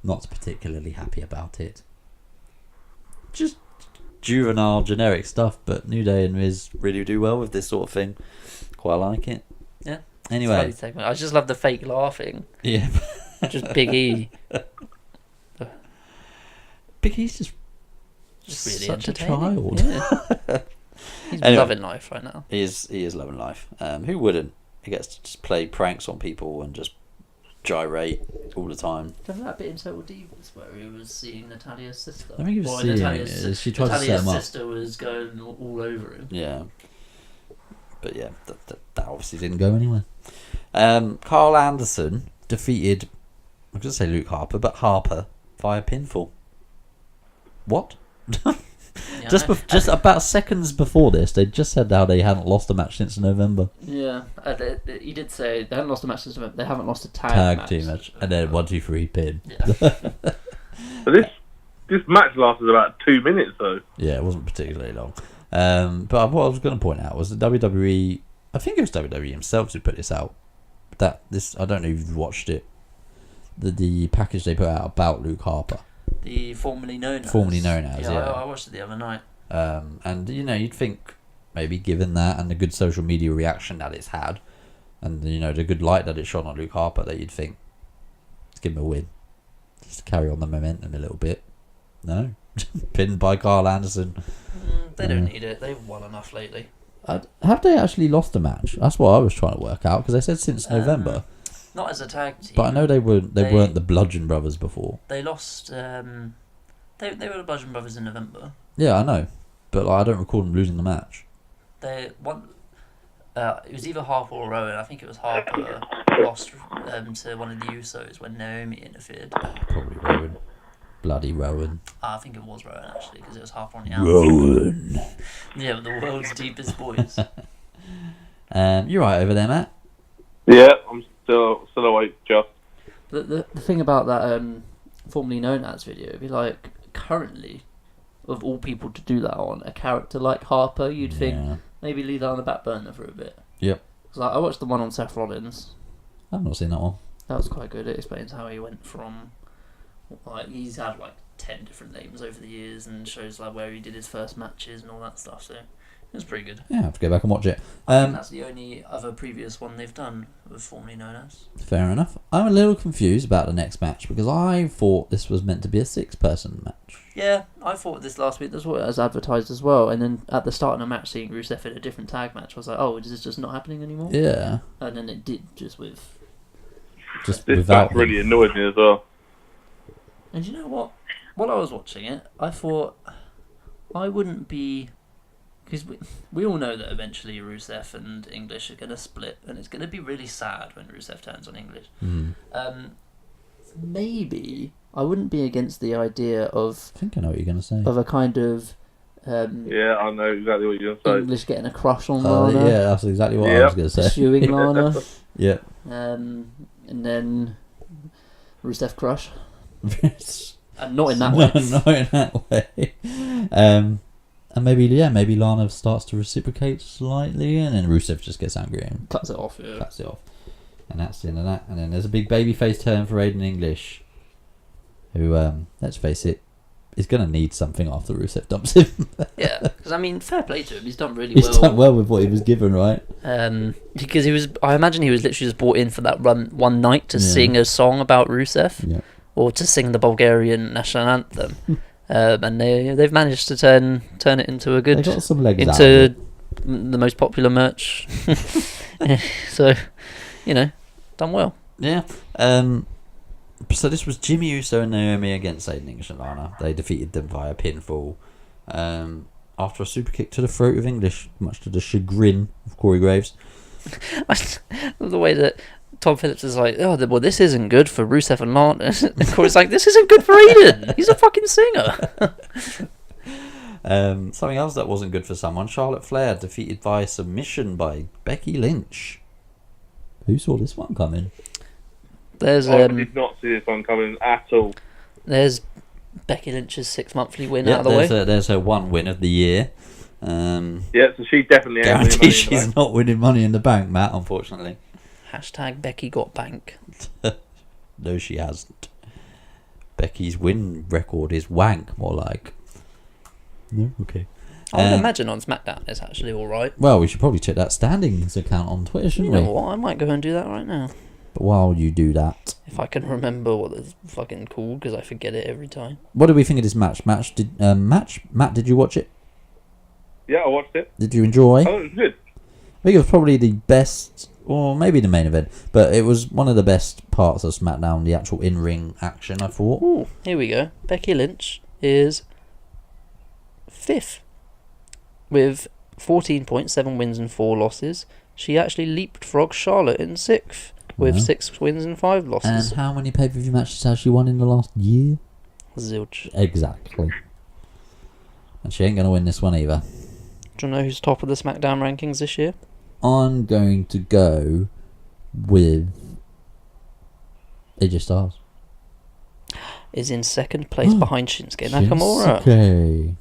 Not particularly happy about it. Just juvenile, generic stuff, but New Day and Miz really do well with this sort of thing. Quite like it. Yeah. Anyway. I just love the fake laughing. Yeah. Just Big E. Big E's just really such a entertaining. child. Yeah. He's loving life right now. He is loving life. Who wouldn't? He gets to just play pranks on people and just gyrate all the time. Remember that bit in Total Divas where he was seeing Natalia's sister? I think he was seeing it. She tried to set him up. Natalia's sister was going all over him. Yeah. But yeah, that obviously didn't go anywhere. Carl Anderson defeated, I was going to say Luke Harper, but Harper via pinfall. What? Yeah, just about seconds before this, they just said how they hadn't lost a match since November. Yeah, he did say they haven't lost a match since November. They haven't lost a tag team match, and then 1, 2, 3 pin. Yeah. But this match lasted about 2 minutes though. Yeah, it wasn't particularly long. But what I was going to point out was the WWE. I think it was WWE themselves who put this out. I don't know if you've watched it. The package they put out about Luke Harper. The formerly known as. Yeah. I watched it the other night. And you'd think maybe given that and the good social media reaction that it's had, and the good light that it shone on Luke Harper, that you'd think, let's give him a win, just to carry on the momentum a little bit. No, pinned by Carl Anderson. They don't need it. They've won enough lately. Have they actually lost a match? That's what I was trying to work out, because they said since November. Not as a tag team. But I know they weren't the Bludgeon Brothers before. They lost. They were the Bludgeon Brothers in November. Yeah, I know, but I don't recall them losing the match. They won. It was either Harper or Rowan. I think it was Harper lost to one of the Usos when Naomi interfered. Probably Rowan. Bloody Rowan. I think it was Rowan actually, because it was half on the out. Rowan. Yeah, with the world's deepest voice. You're right over there, Matt. Yeah, I'm still awake, Josh. The thing about that formerly known as video, it'd be like, currently, of all people to do that on, a character like Harper, you'd think maybe leave that on the back burner for a bit. Yep. Like, I watched the one on Seth Rollins. I've not seen that one. That was quite good. It explains how he went from, like, he's had like 10 different names over the years, and shows like where he did his first matches and all that stuff. So it was pretty good. Yeah, I have to go back and watch it. I think that's the only other previous one they've done with formerly known as. Fair enough. I'm a little confused about the next match because I thought this was meant to be a 6-person match. Yeah, I thought this last week. That's what it was advertised as well. And then at the start of the match, seeing Rusev in a different tag match, I was like, oh, is this just not happening anymore? Yeah. And then it did, just This without match really annoyed me as well. And you know what? While I was watching it, I thought I wouldn't be... Because we all know that eventually Rusev and English are going to split, and it's going to be really sad when Rusev turns on English. Maybe I wouldn't be against the idea of... I think I know what you're going to say. Of a kind of... yeah, I know exactly what you're going to say. English getting a crush on Lana. Yeah, that's exactly what I was going to say. Pursuing Lana. Yeah. And then Rusev crush. And not in that way. Not in that way. And maybe Lana starts to reciprocate slightly, and then Rusev just gets angry and cuts it off. Yeah. Cuts it off. And that's the end of that. And then there's a big babyface turn for Aiden English, who, let's face it, is going to need something after Rusev dumps him. Yeah, because I mean, fair play to him. He's done really He's well. done well with what he was given, right? Because I imagine he was literally just brought in for that one night to sing a song about Rusev, or to sing the Bulgarian national anthem. And they've managed to turn it into a good, they got some legs into the most popular merch. So, done well. Yeah. So this was Jimmy Uso and Naomi against Aiden English and Lana. They defeated them via pinfall after a super kick to the throat of English, much to the chagrin of Corey Graves. The way that Tom Phillips is like, oh, well, this isn't good for Rusev and Lana. And Corey's like, this isn't good for Aiden. He's a fucking singer. Something else that wasn't good for someone, Charlotte Flair defeated via submission by Becky Lynch. Who saw this one coming? I did not see this one coming at all. There's Becky Lynch's 6 monthly win out of the way. There's her one win of the year. Yeah, so she definitely ain't winning money in the bank. She's not winning money in the bank, Matt, unfortunately. Hashtag Becky got bank. No, she hasn't. Becky's win record is wank, more like. No, okay. I would imagine on Smackdown it's actually alright. Well, we should probably check that standings account on Twitter, shouldn't we? You know what? I might go and do that right now. But while you do that, if I can remember what it's fucking called, because I forget it every time. What did we think of this match? Matt, did you watch it? Yeah, I watched it. Did you enjoy? I thought it was good. I think it was probably the best, or maybe the main event, but it was one of the best parts of SmackDown, the actual in-ring action, I thought. Ooh, here we go. Becky Lynch is 5th with 14 points, 7 wins and 4 losses. She actually leapfrogged Charlotte in 6th with 6 wins and 5 losses. And how many pay-per-view matches has she won in the last year? Zilch. Exactly. And she ain't going to win this one either. Do you know who's top of the SmackDown rankings this year? I'm going to go with AJ Styles. Is in 2nd place behind Shinsuke Nakamura. Shinsuke.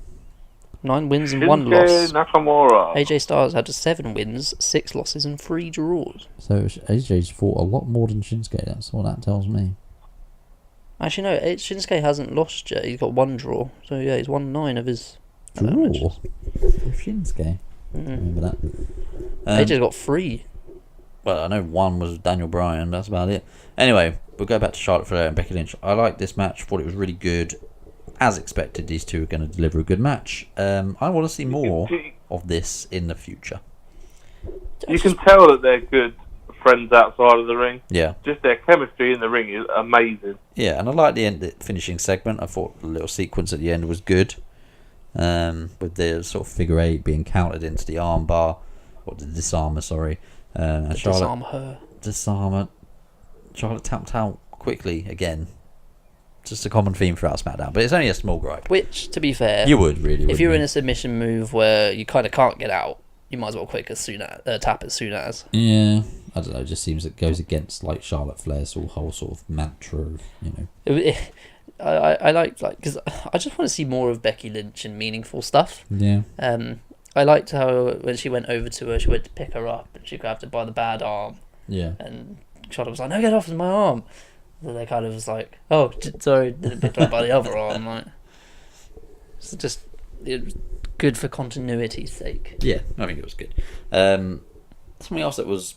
9 wins and 1 loss. Nakamura. AJ Styles had 7 wins, 6 losses and 3 draws. So AJ's fought a lot more than Shinsuke, that's what that tells me. Actually no, Shinsuke hasn't lost yet, he's got 1 draw. So yeah, he's won 9 of his draw? Shinsuke? Remember that. AJ's got 3. Well, I know 1 was Daniel Bryan, that's about it. Anyway, we'll go back to Charlotte Flair and Becky Lynch. I liked this match, thought it was really good. As expected, these two are going to deliver a good match. I want to see more of this in the future. You can tell that they're good friends outside of the ring. Yeah. Just their chemistry in the ring is amazing. Yeah, and I like the finishing segment. I thought the little sequence at the end was good. With the sort of figure 8 being counted into the armbar, or the disarmer, sorry. And disarm her. Disarmer. Charlotte tapped out quickly again. just a common theme throughout SmackDown, but it's only a small gripe. Which, to be fair, You would really. if you're in wouldn't a submission move where you kind of can't get out, you might as well tap as soon as. you? Yeah, I don't know. It just seems it goes against like Charlotte Flair's whole sort of mantra of, I like because I just want to see more of Becky Lynch in meaningful stuff. Yeah. I liked how when she went over to her, she went to pick her up and she grabbed her by the bad arm. Yeah. And Charlotte was like, "No, get off of my arm." So they kind of was like, "Oh, sorry," didn't pick her up by the other arm. Like, it's just it was good for continuity's sake. Yeah, I think it was good. Something else that was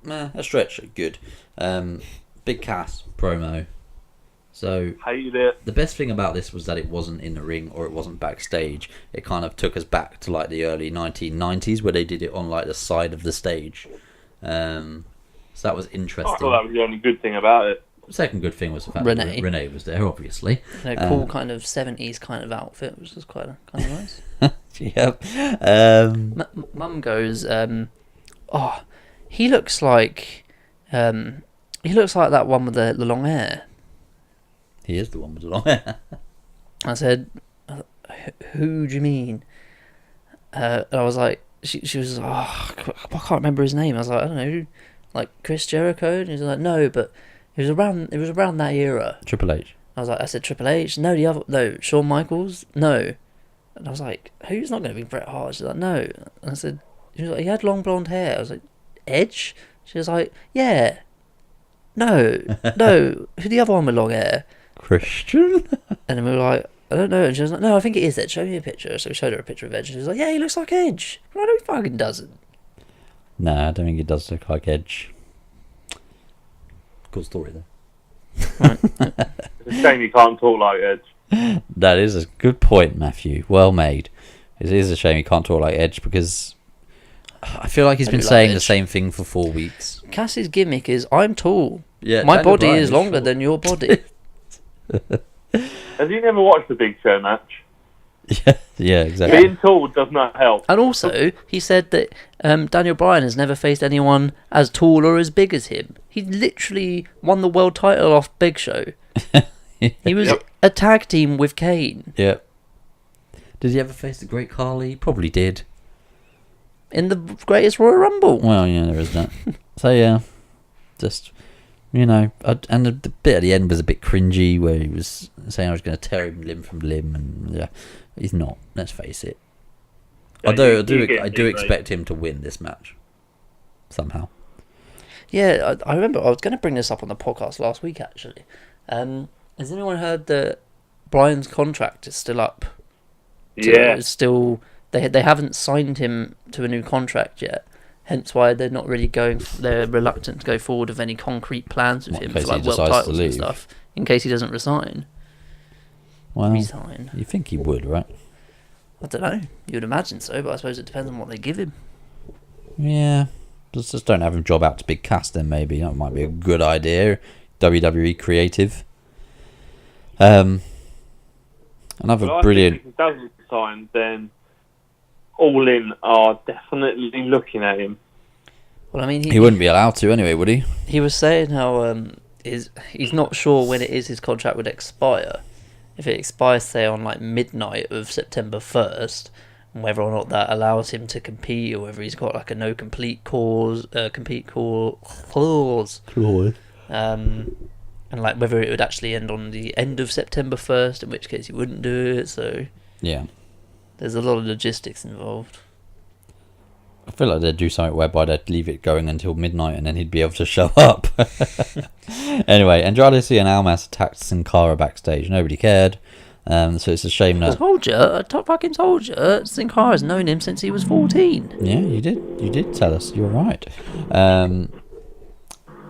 a stretch, good. Big Cass promo. So Hated it. the best thing about this was that it wasn't in the ring or it wasn't backstage. It kind of took us back to like the early 1990s where they did it on like the side of the stage. So that was interesting. I thought that was the only good thing about it. The second good thing was the fact Renee. that Renee was there, obviously. And a cool kind of 70s kind of outfit, which was kind of nice. Yep. Mum goes, "Oh, he looks like that one with the long hair." He is the one with the long hair. I said, "Who do you mean?" And I was like, she was, I can't remember his name. I was like, I don't know, like Chris Jericho. And he was like, no, but it was around that era. Triple H. I said Triple H. No, Shawn Michaels. No. And I was like, who's not going to be Bret Hart? She's like, no. And I said, she was like, he had long blonde hair. I was like, Edge. She was like, yeah. No. Who the other one with long hair? Christian. And then we were like, I don't know. And she was like, no, I think it is Edge. Show me a picture. So we showed her a picture of Edge. And she was like, yeah, he looks like Edge. No, he fucking doesn't. Nah, I don't think he does look like Edge. Cool story though. It's a shame you can't talk like Edge. That is a good point, Matthew. Well made. It is a shame he can't talk like Edge because I feel like he's been saying the same thing for 4 weeks. Cass's gimmick is, I'm tall. Yeah, my Daniel body Bryan is longer than your body. Have you never watched the Big Show match? Yeah, exactly. Being tall does not help. And also, he said that Daniel Bryan has never faced anyone as tall or as big as him. He literally won the world title off Big Show. He was a tag team with Kane. Yeah. Did he ever face the Great Khali? Probably did. In the Greatest Royal Rumble. Well, yeah, there is that. So, yeah. Just, and the bit at the end was a bit cringy where he was saying I was going to tear him limb from limb, and yeah, he's not. Let's face it. Yeah, I do expect him to win this match. Somehow. Yeah, I remember I was going to bring this up on the podcast last week, actually. Has anyone heard that Bryan's contract is still up? Yeah. It's still... They haven't signed him to a new contract yet. Hence why they're not really they're reluctant to go forward with any concrete plans with him for like world titles and stuff. In case he doesn't resign. Well, Resign. You think he would, right? I don't know. You'd imagine so, but I suppose it depends on what they give him. Yeah. Just don't have him job out to Big Cass then, maybe. That might be a good idea. WWE creative. Another brilliant... If he doesn't sign, then All In are definitely looking at him. Well, I mean, he wouldn't be allowed to anyway, would he? He was saying how he's not sure when it is his contract would expire. If it expires, say, on like midnight of September 1st, and whether or not that allows him to compete, or whether he's got like a no compete clause, and like whether it would actually end on the end of September 1st, in which case he wouldn't do it. So yeah, there's a lot of logistics involved. I feel like they'd do something whereby they'd leave it going until midnight and then he'd be able to show up. Anyway, Andrade and Almas attacked Sin Cara backstage. Nobody cared. So it's a shame that... I fucking told you. Sin Cara's known him since he was 14. Yeah, you did. You did tell us. You were right. No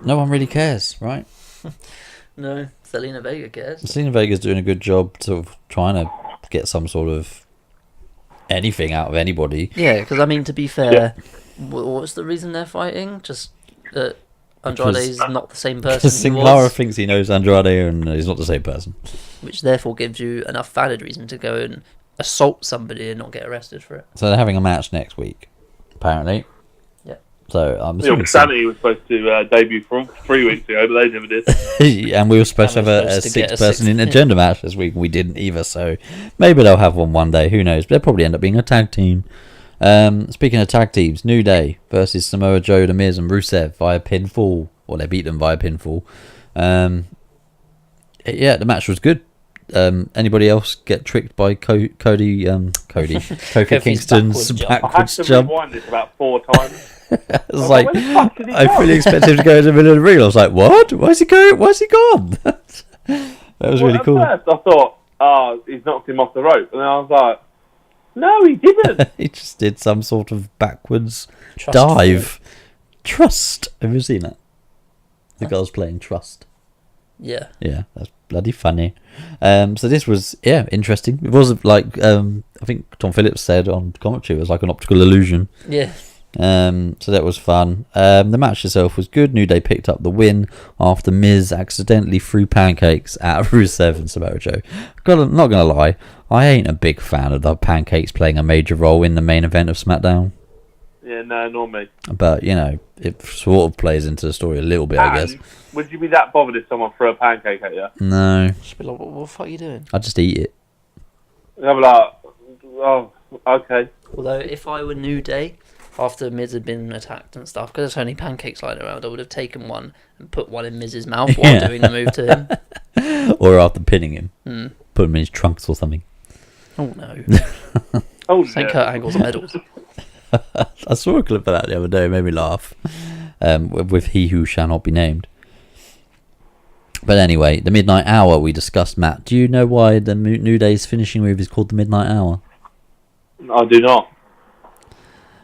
one really cares, right? No, Selena Vega cares. Selena Vega's doing a good job sort of trying to get some sort of anything out of anybody. Yeah, because I mean, to be fair, what's the reason they're fighting? Just that Andrade's not the same person Sin Cara thinks he knows Andrade and he's not the same person. Which therefore gives you enough valid reason to go and assault somebody and not get arrested for it. So they're having a match next week, apparently. Yeah. So I'm Yeah, assuming Sanity was supposed to debut from 3 weeks ago, but they never did. and we were supposed to have a six-person intergender match this week, and we didn't either. So maybe they'll have one day. Who knows? But they'll probably end up being a tag team. Speaking of tag teams, New Day versus Samoa Joe, The Miz, and Rusev via pinfall. Or they beat them via pinfall. Yeah, the match was good. Anybody else get tricked by Kofi Kingston's I had backwards to jump? rewind this about 4 times. It was like, where the fuck did he I go? fully expected him to go in the middle of the ring. I was like, what? Where's he going? Where's he gone? That was really cool. At first I thought, he's knocked him off the rope. And then I was like, no, he didn't. He just did some sort of backwards Trust dive. Trust. Have you seen that? The girls playing Trust. Yeah. Yeah, that's bloody funny. So this was, interesting. It wasn't like, I think Tom Phillips said on commentary, it was like an optical illusion. Yeah. So that was fun. The match itself was good. New Day picked up the win after Miz accidentally threw pancakes at Rusev and Samoa Joe. Not gonna lie, I ain't a big fan of the pancakes playing a major role in the main event of SmackDown. Yeah, no, nor me. But, it sort of plays into the story a little bit, I guess. Would you be that bothered if someone threw a pancake at you? No, Just be like, what the fuck are you doing? I just eat it. I'd be like, oh, okay. Although, if I were New Day, after Miz had been attacked and stuff, because there's only pancakes lying around, I would have taken one and put one in Miz's mouth while doing the move to him. Or after pinning him. Put him in his trunks or something. Oh no. Oh, St. yeah. Kurt Angle's medals. I saw a clip of that the other day. It made me laugh. With He Who Shall Not Be Named. But anyway, the Midnight Hour we discussed, Matt. Do you know why the New Day's finishing move is called the Midnight Hour? I do not.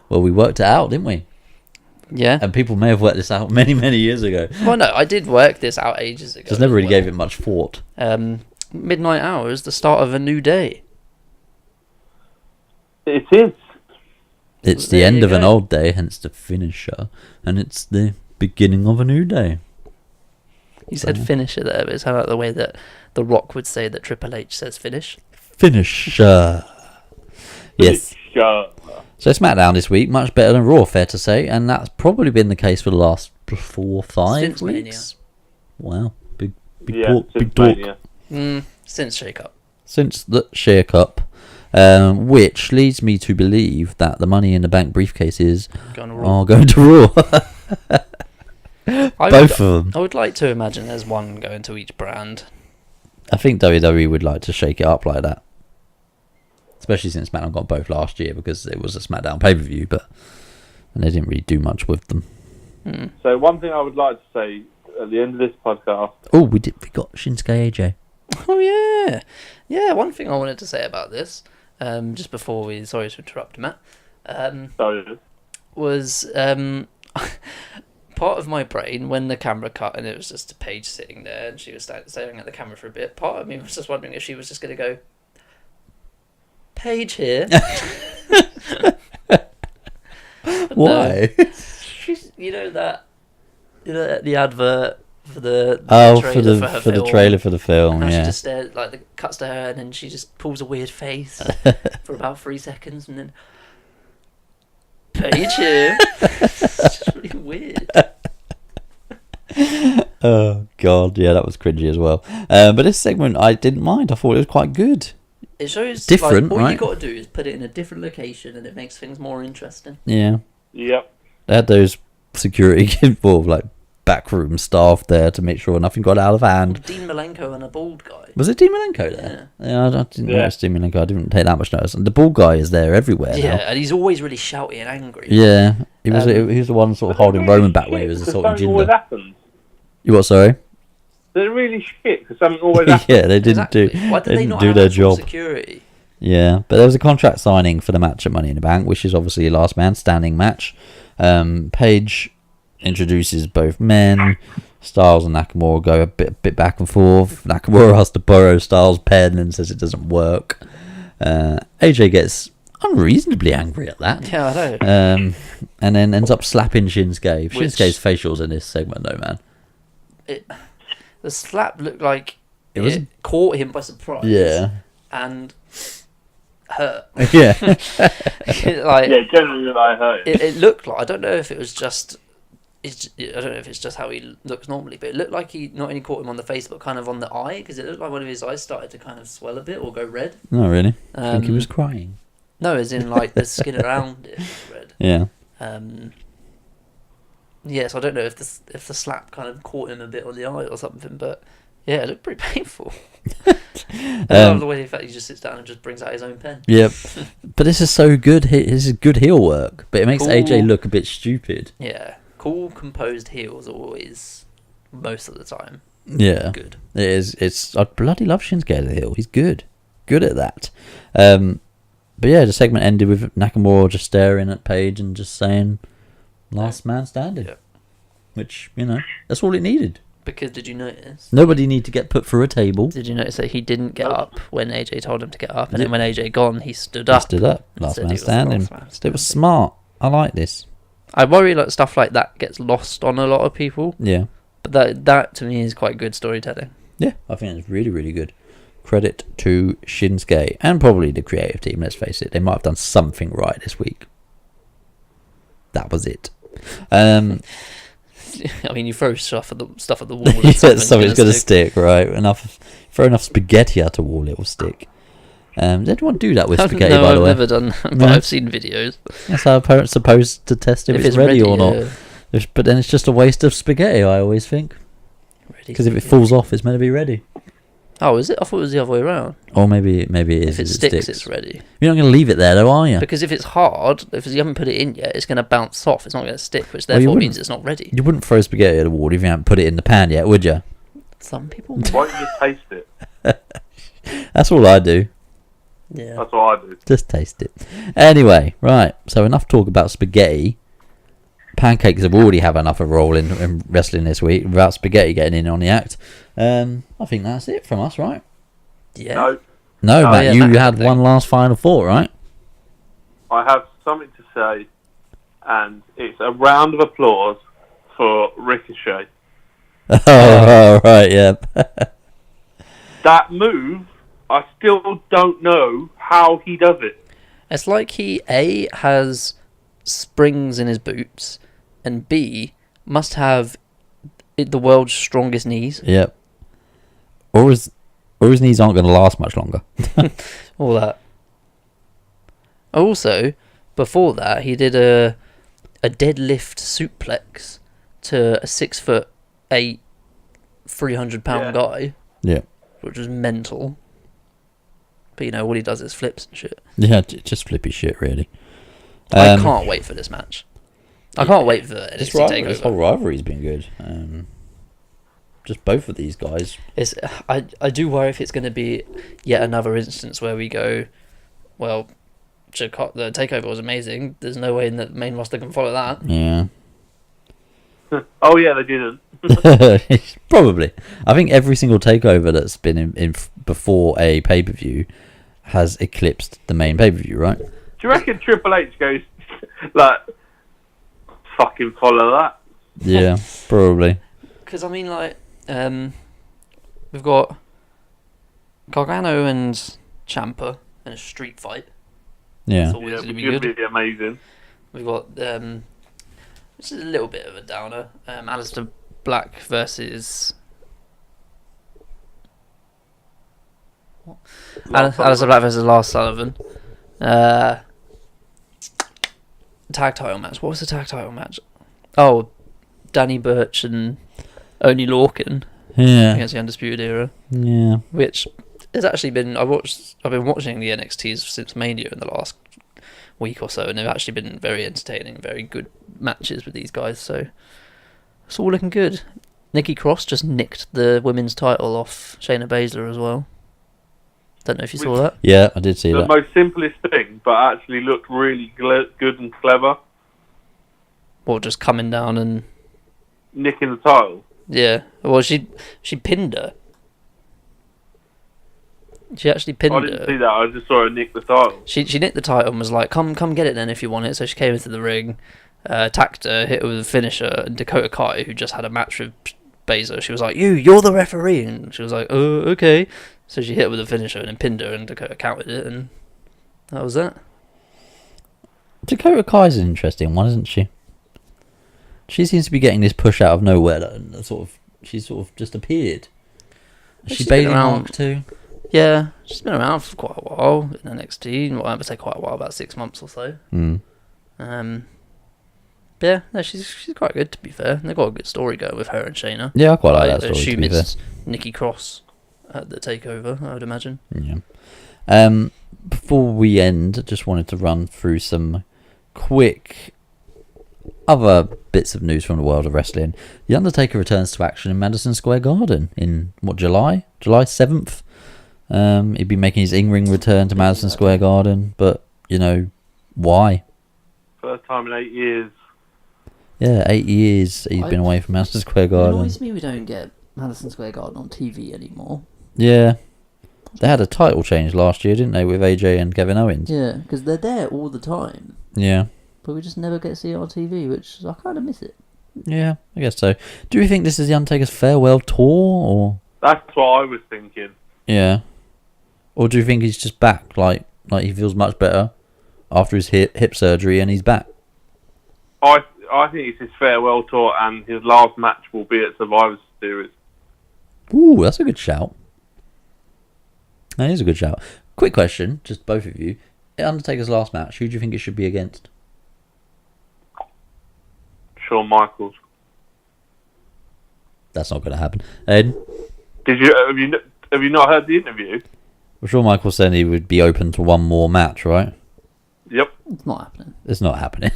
Well, we worked it out, didn't we? Yeah. And people may have worked this out many, many years ago. Well, no, I did work this out ages ago. Just never really as well. gave it much thought. Midnight Hour is the start of a new day. It is. It's There the end you of an go. old day, hence the finisher. And it's the beginning of a new day. You said finisher there, but it's kind of like the way that The Rock would say that Triple H says finish. Finisher. Yes. Sure. So SmackDown this week, much better than Raw, fair to say. And that's probably been the case for the last 4 or 5 Since Mania. weeks. Wow. Big Yeah, talk. since Big talk. Mania. Since Shake Up. Since the Share Cup. Which leads me to believe that the Money in the Bank briefcases Going to Raw. are going to Raw. I Both of them. I would like to imagine there's one going to each brand. I think WWE would like to shake it up like that. Especially since SmackDown got both last year because it was a SmackDown pay-per-view, and they didn't really do much with them. So one thing I would like to say at the end of this podcast. Oh, we got Shinsuke AJ. Oh, yeah. Yeah, one thing I wanted to say about this, just before we... Sorry to interrupt, Matt. Sorry. Was part of my brain when the camera cut and it was just a Paige sitting there and she was staring at the camera for a bit. Part of me was just wondering if she was just going to go, Paige here. Why? She's, the advert for the trailer for the trailer for the film, and yeah. she just stares, like, the cuts to her and then she just pulls a weird face for about 3 seconds and then Paige here. It's just really weird. Oh god, yeah, that was cringy as well. But this segment I didn't mind. I thought it was quite good. It shows Different, all right? you got to do is put it in a different location and it makes things more interesting. Yeah, Yep. they had those security involved, like backroom staff there to make sure nothing got out of hand. Dean Malenko and a bald guy. Was it Dean Malenko there? Yeah, I didn't notice Dean Malenko. I didn't take that much notice. And the bald guy is there everywhere Yeah, now. and he's always really shouty and angry. Yeah, he was the one sort of holding Roman back when he was assaulting Something always Jinder. happens. You what? Sorry. They're really shit because something always happens. Yeah, they didn't Exactly. do. Why did They they didn't not do have their actual job. security? Yeah, but there was a contract signing for the match at Money in the Bank, which is obviously a last man standing match. Paige introduces both men. Styles and Nakamura go a bit back and forth. Nakamura has to borrow Styles' pen and says it doesn't work. AJ gets unreasonably angry at that. Yeah, I know. And then ends up slapping Shinsuke. Which- Shinsuke's facials in this segment, though, man. The slap looked like It was- it caught him by surprise. Yeah. And hurt. Yeah. Like, Yeah, generally I hurt. it looked like, I don't know if it was just, I don't know if it's just how he looks normally, but it looked like he not only caught him on the face, but kind of on the eye, because it looked like one of his eyes started to kind of swell a bit or go red. No, really. I think he was crying. No, as in like the skin around it was red. Yeah. Yes, I don't know if the slap kind of caught him a bit on the eye or something, but yeah, it looked pretty painful. I love the way in fact he just sits down and just brings out his own pen. Yep. But this is so good. This is good heel work, but it makes AJ look a bit stupid. Yeah, cool, composed heels always, most of the time. Yeah, good. It is. I bloody love Shinsuke at the heel. He's good at that. But yeah, the segment ended with Nakamura just staring at Paige and just saying, "Last man standing," which that's all it needed. Because did you notice? Nobody need to get put through a table. Did you notice that he didn't get up when AJ told him to get up, and then when AJ gone, he stood up. Last man standing. It was smart. I like this. I worry like stuff like that gets lost on a lot of people. Yeah. But that to me is quite good storytelling. Yeah, I think it's really, really good. Credit to Shinsuke and probably the creative team. Let's face it, they might have done something right this week. That was it. I mean, you throw stuff at the wall. Yeah, something's going to stick, right? Throw enough spaghetti at a wall, it will stick. Did anyone do that with spaghetti, by the way? I've never done that, but I've seen videos. That's how parents supposed to test if it's ready or not. But then it's just a waste of spaghetti, I always think. Because if it falls off, it's meant to be ready. Oh, is it? I thought it was the other way around. Or maybe it is. If it sticks, it's ready. You're not going to leave it there, though, are you? Because if it's hard, if you haven't put it in yet, it's going to bounce off. It's not going to stick, which therefore means it's not ready. You wouldn't throw spaghetti at the wall if you haven't put it in the pan yet, would you? Some people. Why don't you just taste it? That's all I do. Yeah. That's what I do. Just taste it. Anyway, right. So enough talk about spaghetti. Pancakes have already have enough of a role in wrestling this week without spaghetti getting in on the act. I think that's it from us, right? Yeah. No, Matt, yeah, you Matt had one last final thought, right? I have something to say, and it's a round of applause for Ricochet. Oh, right, yeah. That move, I still don't know how he does it. It's like he A has springs in his boots, and B must have the world's strongest knees. Yep. Or his knees aren't going to last much longer. All that. Also, before that, he did a deadlift suplex to a 6'8", 300-pound guy. Yeah. Which was mental. But all he does is flips and shit. Yeah, just flippy shit, really. I can't wait for this match. I can't wait for NXT TakeOver. This whole rivalry's been good. Just both of these guys. I do worry if it's going to be yet another instance where we go, well, the takeover was amazing. There's no way in the main roster can follow that. Yeah. Oh yeah, they didn't. Probably. I think every single takeover that's been in before a pay-per-view has eclipsed the main pay-per-view, right? Do you reckon Triple H goes like fucking follow that? Yeah, probably. Because I mean, like, we've got Gargano and Ciampa in a street fight. Yeah. It's always going to be good. Be amazing. We've got this is a little bit of a downer. Aleister Black versus Aleister Black versus Lars Sullivan. Tag title match. What was the tag title match? Oh, Danny Burch and Oney Lorcan against the Undisputed Era. Yeah. Which has actually been I've been watching the NXTs since Mania in the last week or so, and they've actually been very entertaining, very good matches with these guys. So it's all looking good. Nikki Cross just nicked the women's title off Shayna Baszler as well. Don't know if you saw that. Yeah, I did see the that. most simplest thing, but actually looked really good and clever. Or just coming down and nicking the title. Yeah. Well, she pinned her. She actually pinned her. I didn't see that. I just saw her nick the title. She nicked the title and was like, "Come get it then if you want it." So she came into the ring, attacked her, hit her with a finisher, and Dakota Kai, who just had a match with Baszler, she was like, "You're the referee," and she was like, "Oh, okay." So she hit her with a finisher and then pinned her, and Dakota counted it, and That was it. Dakota Kai's an interesting one, isn't she? She seems to be getting this push out of nowhere. She's sort of just appeared. Is she She's been Bailey around- Mark too? Yeah, she's been around for quite a while in NXT. Well, I would say quite a while, about 6 months or so. Mm. Yeah, no, she's quite good, to be fair. They've got a good story going with her and Shayna. Yeah, I quite like that I story. To assume be fair. it's Nikki Cross at the takeover, I would imagine. Yeah. Before we end, I just wanted to run through some quick other bits of news from the world of wrestling. The Undertaker returns to action in Madison Square Garden in July 7th. He'd be making his in-ring return to Madison Square Garden, but why? First time in 8 years. Yeah, 8 years he's been away from Madison Square It Garden. annoys me we don't get Madison Square Garden on TV anymore. Yeah. They had a title change last year, didn't they, with AJ and Kevin Owens? Yeah, because they're there all the time, Yeah. but we just never get to see it on TV, which I kind of miss it. Yeah, I guess so. Do you think this is the Undertaker's farewell tour, or...? That's what I was thinking. Yeah. Or do you think he's just back, like he feels much better after his hip surgery and he's back? I think it's his farewell tour, and his last match will be at Survivor Series. Ooh, that's a good shout. That is a good shout. Quick question, just both of you. Undertaker's last match, who do you think it should be against? Shawn Michaels. That's not going to happen. Ed? Have you not heard the interview? Well, Shawn Michaels said he would be open to one more match, right? Yep. It's not happening. It's not happening.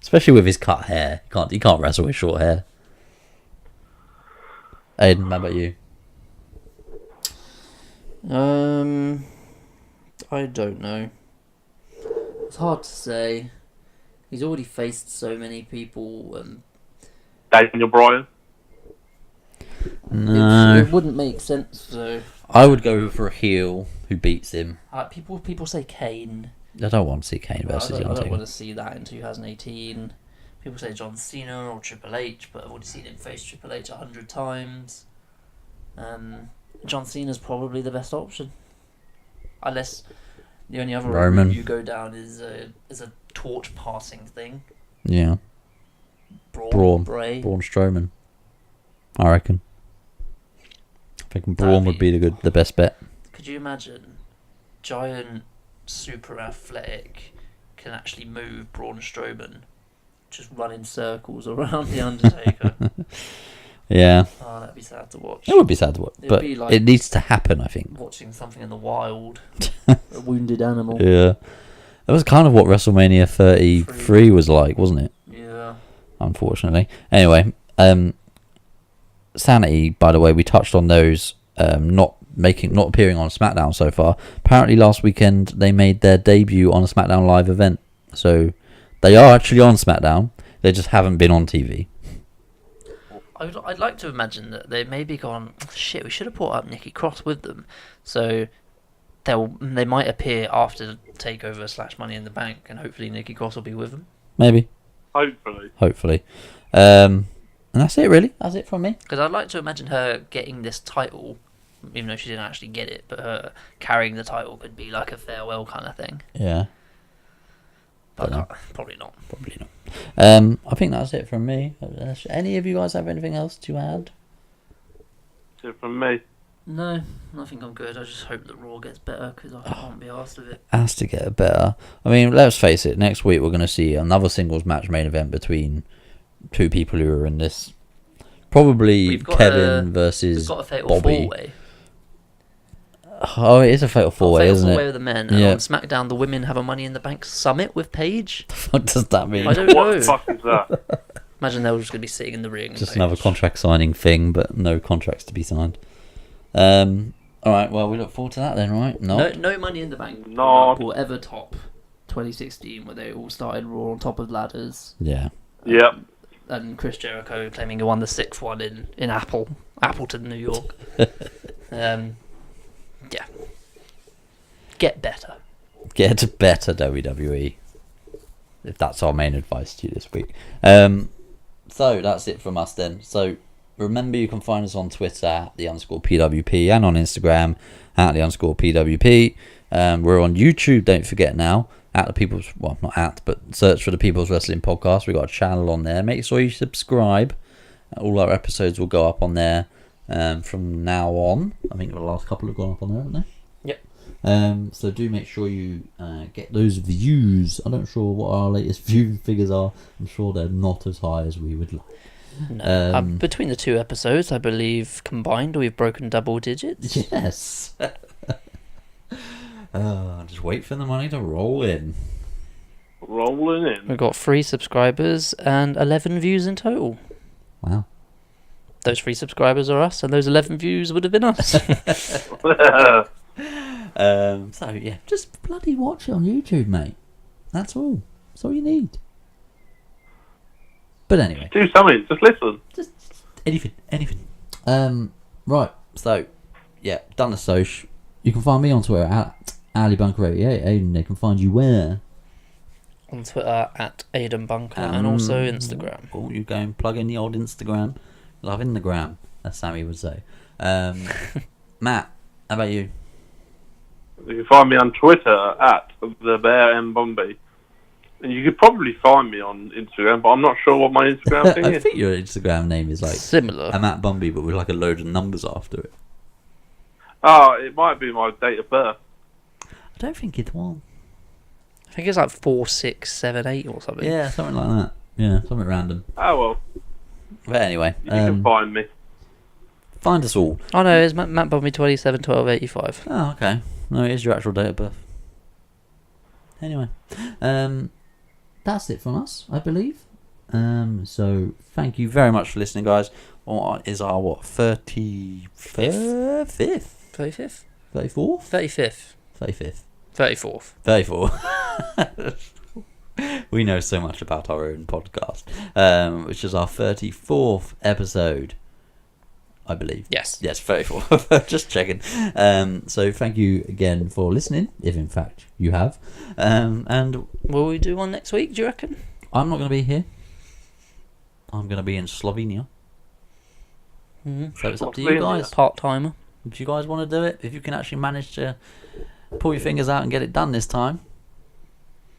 Especially with his cut hair. He can't wrestle with short hair. Aiden, how about you? I don't know. It's hard to say. He's already faced so many people, and Daniel Bryan. No. it wouldn't make sense. So I would go for a heel who beats him. people say Kane. I don't want to see Kane versus I don't Undertaker. want to see that in 2018. People say John Cena or Triple H, but I've already seen him face Triple H 100 times. John Cena's probably the best option, unless the only other Roman. route you go down is a torch passing thing. Yeah. Braun. Bray. Braun Strowman. I reckon. I think Braun would be the best bet. Could you imagine? Giant, super athletic, can actually move Braun Strowman, just run in circles around the Undertaker. Yeah. Oh, that'd be sad to watch. It would be sad to watch, It'd but be like it needs to happen, I think. watching something in the wild. A wounded animal. Yeah. That was kind of what WrestleMania 33 was like, wasn't it? Yeah. Unfortunately. Anyway, Sanity, by the way, we touched on those not appearing on SmackDown so far. Apparently last weekend they made their debut on a SmackDown Live event. So they are actually on SmackDown. They just haven't been on TV. I'd like to imagine that they maybe gone, shit, we should have brought up Nikki Cross with them. So they might appear after TakeOver / Money in the Bank, and hopefully Nikki Cross will be with them. Maybe. Hopefully. And that's it, really. That's it from me. Because I'd like to imagine her getting this title, even though she didn't actually get it, but her carrying the title could be like a farewell kind of thing. Yeah. But Don't know. probably not. Probably not. I think that's it from me. Any of you guys have anything else to add? So from me. No, I think I'm good. I just hope that Raw gets better because I can't be arsed with it. Has to get better. I mean, let's face it. Next week we're going to see another singles match main event between two people who are in this. Probably We've got Kevin versus We've got a fatal Bobby. four-way. Oh, it is a fatal four-way, isn't Four-way it? with the men. And Yeah. on SmackDown, the women have a Money in the Bank summit with Paige. What does that mean? I don't know. What the fuck is that? Imagine they were just going to be sitting in the ring. Just Paige. another contract signing thing, but no contracts to be signed. All right, well, we look forward to that then, right? No Money in the Bank. No. Will ever top 2016 where they all started Raw on top of ladders Yeah. Yep. And Chris Jericho claiming he won the 6th one in Appleton, New York. Yeah. Get better. Get better, WWE. If that's our main advice to you this week. So that's it from us then. So remember, you can find us on Twitter at _PWP and on Instagram at _PWP. We're on YouTube, don't forget now. At the People's, well, not at, but search for the People's Wrestling Podcast. We've got a channel on there. Make sure you subscribe. All our episodes will go up on there from now on. I think the last couple have gone up on there, haven't they? Yep. So do make sure you get those views. I'm not sure what our latest view figures are. I'm sure they're not as high as we would like. No. Between the 2 episodes, I believe combined, we've broken double digits. Yes. Just wait for the money to roll in. Rolling in. We've got 3 subscribers and 11 views in total. Wow. Those 3 subscribers are us, and those 11 views would have been us. So yeah, just bloody watch it on YouTube, mate. That's all. That's all you need. But anyway, Do something. Just listen. just anything. Right. So yeah, done the social. You can find me on Twitter at AliBunker88. Aiden, they can find you where? On Twitter at Aidan Bunker and also Instagram. Oh, you go and plug in the old Instagram. Love in the gram, as Sammy would say. Matt, how about you? You can find me on Twitter at the Bear M Bombay. And you could probably find me on Instagram, but I'm not sure what my Instagram thing I is. think your Instagram name is like Similar. a Matt Bumby, but with like a load of numbers after it. Oh, it might be my date of birth. I don't think it was. I think it's like 4678 or something. Yeah, something like that. Yeah, something random. Oh, well. But anyway, You can find me. find us all. Oh no, it's Matt Bobby 271285. Oh, okay. No, it is your actual date of birth. Anyway, that's it from us, I believe. So thank you very much for listening, guys. What is our 35th? 35th? 34th? 35th. 35th. 34th. 34th. We know so much about our own podcast, which is our 34th episode, I believe. Yes. Yes, 34. Just checking. So thank you again for listening, if in fact you have. And Will we do one next week, do you reckon? I'm not going to be here. I'm going to be in Slovenia. Mm-hmm. So it's up to you guys. Part-timer. If you guys want to do it, if you can actually manage to pull your fingers out and get it done this time.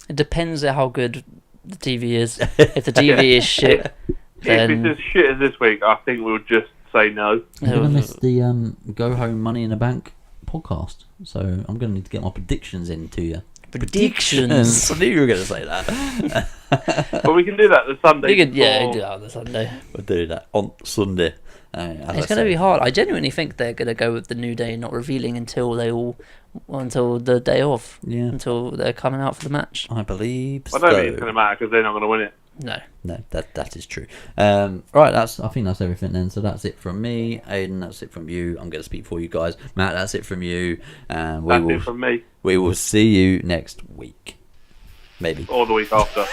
It depends on how good the TV is. If the TV is shit, then... If it's as shit as this week, I think we'll just say no. I'm going to miss the Go Home Money in the Bank podcast. So I'm going to need to get my predictions into you. Predictions. I knew you were going to say that. But we can do that the Sunday. You could, yeah, before. do that on the Sunday. We'll do that on Sunday. It's going to be hard. I genuinely think they're going to go with the New Day not revealing until the day of. Yeah. Until they're coming out for the match. I believe I don't think it's going to matter because they're not going to win it. No. That is true. Right, I think that's everything then. So that's it from me. Aiden, that's it from you. I'm going to speak for you guys. Matt, that's it from you. And That's it from me. we will see you next week. Maybe. Or the week after.